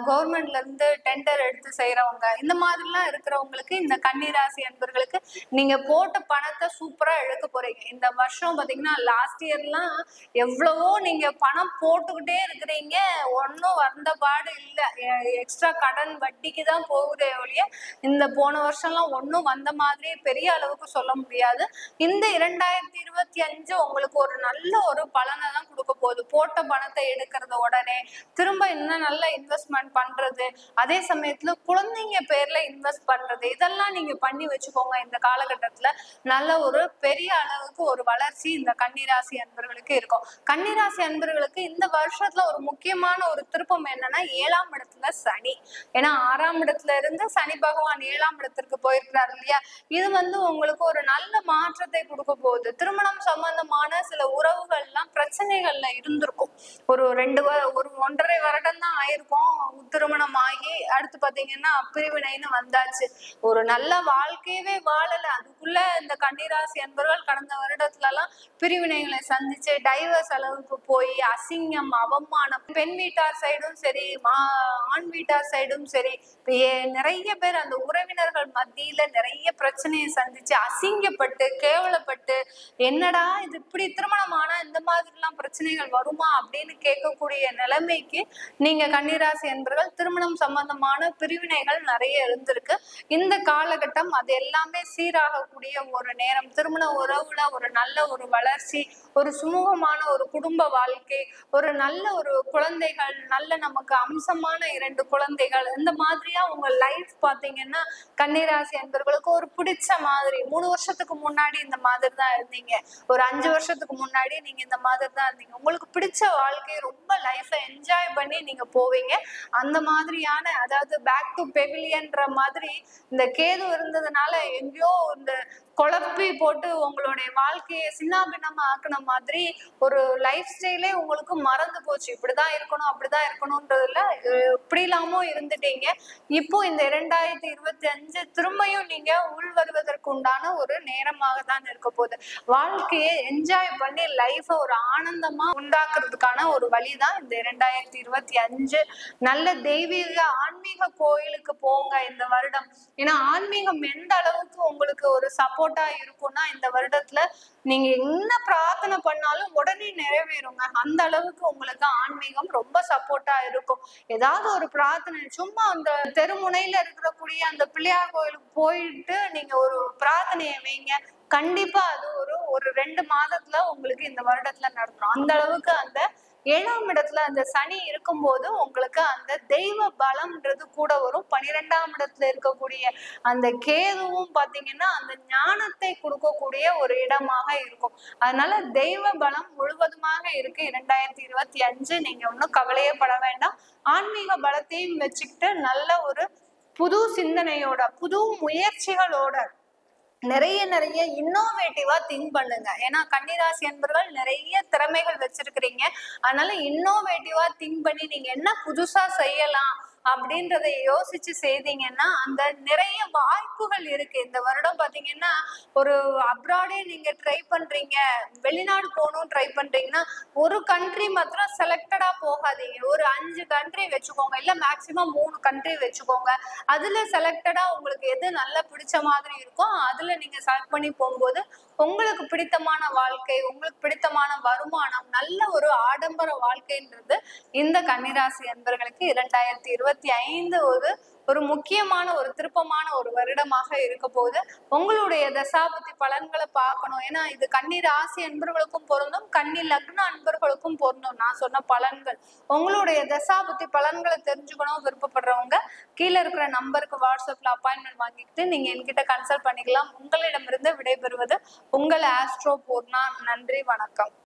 கவர்மெண்ட்ல இருந்து டெண்டர் எடுத்து செய்யறவங்க, இந்த மாதிரி எல்லாம் இருக்கிறவங்களுக்கு இந்த கன்னிராசி அன்பர்களுக்கு நீங்க போட்ட பணத்தை சூப்பரா இழக்க போறீங்க. இந்த வருஷம் பாத்தீங்கன்னா லாஸ்ட் இயர்லாம் எவ்வளவோ நீங்க பணம் போட்டுக்கிட்டே இருக்கிறீங்க, ஒன்னும் வந்த பாடு இல்லை. எக்ஸ்ட்ரா கடன் வட்டிக்கு தான் போகுதே ஒழிய இந்த போன வருஷம்லாம் ஒன்னும் வந்த மாதிரி பெரிய அளவுக்கு சொல்ல முடியாது. இந்த 2025 உங்களுக்கு ஒரு நல்ல ஒரு பலனை தான் கொடுக்க போகுது. போட்ட பணத்தை எடுக்கிறது, உடனே திரும்ப இன்னும் நல்ல இன்வெஸ்ட்மெண்ட் பண்றது, அதே சமயத்துல குழந்தைங்க பேர்ல இன்வெஸ்ட் பண்றது, இதெல்லாம் நீங்க பண்ணி வச்சுக்கோங்க. இந்த காலகட்டத்துல நல்ல ஒரு பெரிய அளவுக்கு ஒரு வளர்ச்சி இந்த கன்னிராசி அன்பர்களுக்கு இருக்கும். கன்னிராசி அன்பர்களுக்கு இந்த வருஷத்துல ஒரு முக்கியமான ஒரு திருப்பம் என்னன்னா 7ஆம் இடத்துல சனி. ஏன்னா 6ஆம் இடத்துல இருந்து சனி பகவான் 7ஆம் இடத்திற்கு போயிருக்கிறார் இல்லையா. இது உங்களுக்கு ஒரு நல்ல மாற்றத்தை கொடுக்க போகுது. திருமணம் சம்பந்தமான சில உறவுகள் எல்லாம் பிரச்சனைகள்ல இருந்திருக்கும். ஒரு 1.5 வருடம் தான் ஆயிருக்கும் திருமணம் ஆகி. அடுத்து பாத்தீங்கன்னா பிரிவினைன்னு வந்தாச்சு. ஒரு நல்ல வாழ்க்கையவே வாழல. அதுக்குள்ள இந்த கன்னிராசி அன்பர்கள் கடந்த வருடத்துல எல்லாம் பிரிவினைகளை சந்திச்சு டைவர்ஸ் அளவுக்கு போய் அசிங்கம், அவமானம், பெண் வீட்டார் சைடும் சரி ஆண் வீட்டார் சைடும் சரி நிறைய பேர் அந்த உறவினர்கள் மத்தியில நிறைய பிரச்சனையை சந்திச்சு அசிங்கப்பட்டு கேவலப்பட்டு என்னடா இது இப்படி திருமணமானா இந்த மாதிரி எல்லாம் பிரச்சனைகள் வருமா அப்படின்னு கேட்கக்கூடிய நிலைமைக்கு நீங்க கன்னிராசி என்பர்கள் திருமணம் சம்பந்தமான பிரிவினைகள் நிறைய இருந்திருக்கு. இந்த காலகட்டம் அது எல்லாமே சீராகக்கூடிய ஒரு நேரம். திருமண உறவுல ஒரு நல்ல ஒரு வளர்ச்சி, ஒரு சுமூகமான ஒரு குடும்ப வாழ்க்கை, ஒரு நல்ல ஒரு குழந்தைகள், நல்ல நமக்கு அம்சமான 2 குழந்தைகள், இந்த மாதிரியா உங்க லைஃப் பாத்தீங்கன்னா கன்னிராசி அன்பர்களுக்கு ஒரு பிடிச்ச மாதிரி 3 வருஷத்துக்கு முன்னாடி இந்த மாதிரி தான் இருந்தீங்க, ஒரு 5 வருஷத்துக்கு முன்னாடி நீங்க இந்த மாதிரி தான் இருந்தீங்க. உங்களுக்கு பிடிச்ச வாழ்க்கையை ரொம்ப லைஃபை என்ஜாய் பண்ணி நீங்க போவீங்க. அந்த மாதிரியான அதாவது பேக் டு பெவிலியன்ற மாதிரி இந்த கேது இருந்ததுனால எங்கேயோ இந்த குழப்பி போட்டு உங்களுடைய வாழ்க்கையை சின்னாபின்னமா ஆக்குன மாதிரி ஒரு லைஃப் ஸ்டைலே உங்களுக்கு மறந்து போச்சு. இப்படிதான் இருக்கணும் அப்படிதான் இருக்கணும்ன்றதுல இப்படி இல்லாம இருந்துட்டீங்க. இப்போ இந்த 2025 திரும்பியும் நீங்க உள் வருவதற்கு உண்டான ஒரு நேரமாக தான் இருக்க போகுது. வாழ்க்கையை என்ஜாய் பண்ணி லைஃப ஒரு ஆனந்தமா உண்டாக்குறதுக்கான ஒரு வழிதான் இந்த 2025. நல்ல தெய்வீக ஆன்மீக கோயிலுக்கு போங்க இந்த வருடம். ஏன்னா ஆன்மீகம் எந்த அளவுக்கு உங்களுக்கு ஒரு சப்போர்ட்டா இருக்கும்னா இந்த வருடத்துல நீங்க என்ன பிரார்த்தனை பண்ணாலும் உடனே நிறைவேறுங்க. அந்த அளவுக்கு உங்களுக்கு ஆன்மீகம் ரொம்ப சப்போர்ட்டா இருக்கும். ஏதாவது ஒரு பிரார்த்தனை சும்மா அந்த தெருமுனையில இருக்கக்கூடிய அந்த பிள்ளையார் கோயிலுக்கு போயிட்டு நீங்க ஒரு பிரார்த்தனையை வைங்க, கண்டிப்பா அது ஒரு 2 மாதத்துல உங்களுக்கு இந்த வருடத்துல நடத்தும். அந்த அளவுக்கு அந்த 7ஆம் இடத்துல அந்த சனி இருக்கும்போது உங்களுக்கு அந்த தெய்வ பலம்ன்றது கூட வரும். 12ஆம் இடத்துல இருக்கக்கூடிய அந்த கேதுவும் பாத்தீங்கன்னா அந்த ஞானத்தை கொடுக்கக்கூடிய ஒரு இடமாக இருக்கும். அதனால தெய்வ பலம் முழுவதுமாக இருக்கு 2025. நீங்க ஒன்றும் கவலையே பட வேண்டாம். ஆன்மீக பலத்தையும் வச்சுக்கிட்டு நல்ல ஒரு புது சிந்தனையோட புது முயற்சிகளோட நிறைய இன்னோவேட்டிவா திங்க் பண்ணுங்க. ஏன்னா கன்னிராசி என்பர்கள் நிறைய திறமைகள் வச்சிருக்கிறீங்க. அதனால இன்னோவேட்டிவா திங்க் பண்ணி நீங்க என்ன புதுசா செய்யலாம் அப்படின்றத யோசிச்சு செய்தீங்கன்னா அந்த நிறைய வாய்ப்புகள் இருக்கு. இந்த வருடம் பாத்தீங்கன்னா ஒரு அப்ராடே நீங்க ட்ரை பண்றீங்க, வெளிநாடு போகணும் ட்ரை பண்றீங்கன்னா ஒரு கண்ட்ரி மாத்திரம் செலக்டடா போகாதீங்க. ஒரு 5 கண்ட்ரி வச்சுக்கோங்க, இல்ல மேக்சிமம் 3 கண்ட்ரி வச்சுக்கோங்க. அதுல செலக்டடா உங்களுக்கு எது நல்லா பிடிச்ச மாதிரி இருக்கோ அதுல நீங்க செலக்ட் பண்ணி போகும்போது உங்களுக்கு பிடித்தமான வாழ்க்கை, உங்களுக்கு பிடித்தமான வருமானம், நல்ல ஒரு ஆடம்பர வாழ்க்கைன்றது இந்த கன்னிராசி அன்பர்களுக்கு 2025 ஒரு முக்கியமான ஒரு திருப்பமான ஒரு வருடமாக இருக்க போது. உங்களுடைய தசாபதி பலன்களை பார்க்கணும். ஏன்னா இது கன்னி ராசி அன்பர்களுக்கும் பொருந்தும், கன்னி லக்ன அன்பர்களுக்கும் பொருந்தும். நான் சொன்ன பலன்கள் உங்களுடைய தசாபதி பலன்களை தெரிஞ்சுக்கணும் விருப்பப்படுறவங்க கீழே இருக்கிற நம்பருக்கு வாட்ஸ்அப்ல அப்பாயின்மெண்ட் வாங்கிக்கிட்டு நீங்க என்கிட்ட கன்சல்ட் பண்ணிக்கலாம். உங்களிடமிருந்து விடைபெறுவது உங்கள் ஆஸ்ட்ரோ பூர்ணா. நன்றி, வணக்கம்.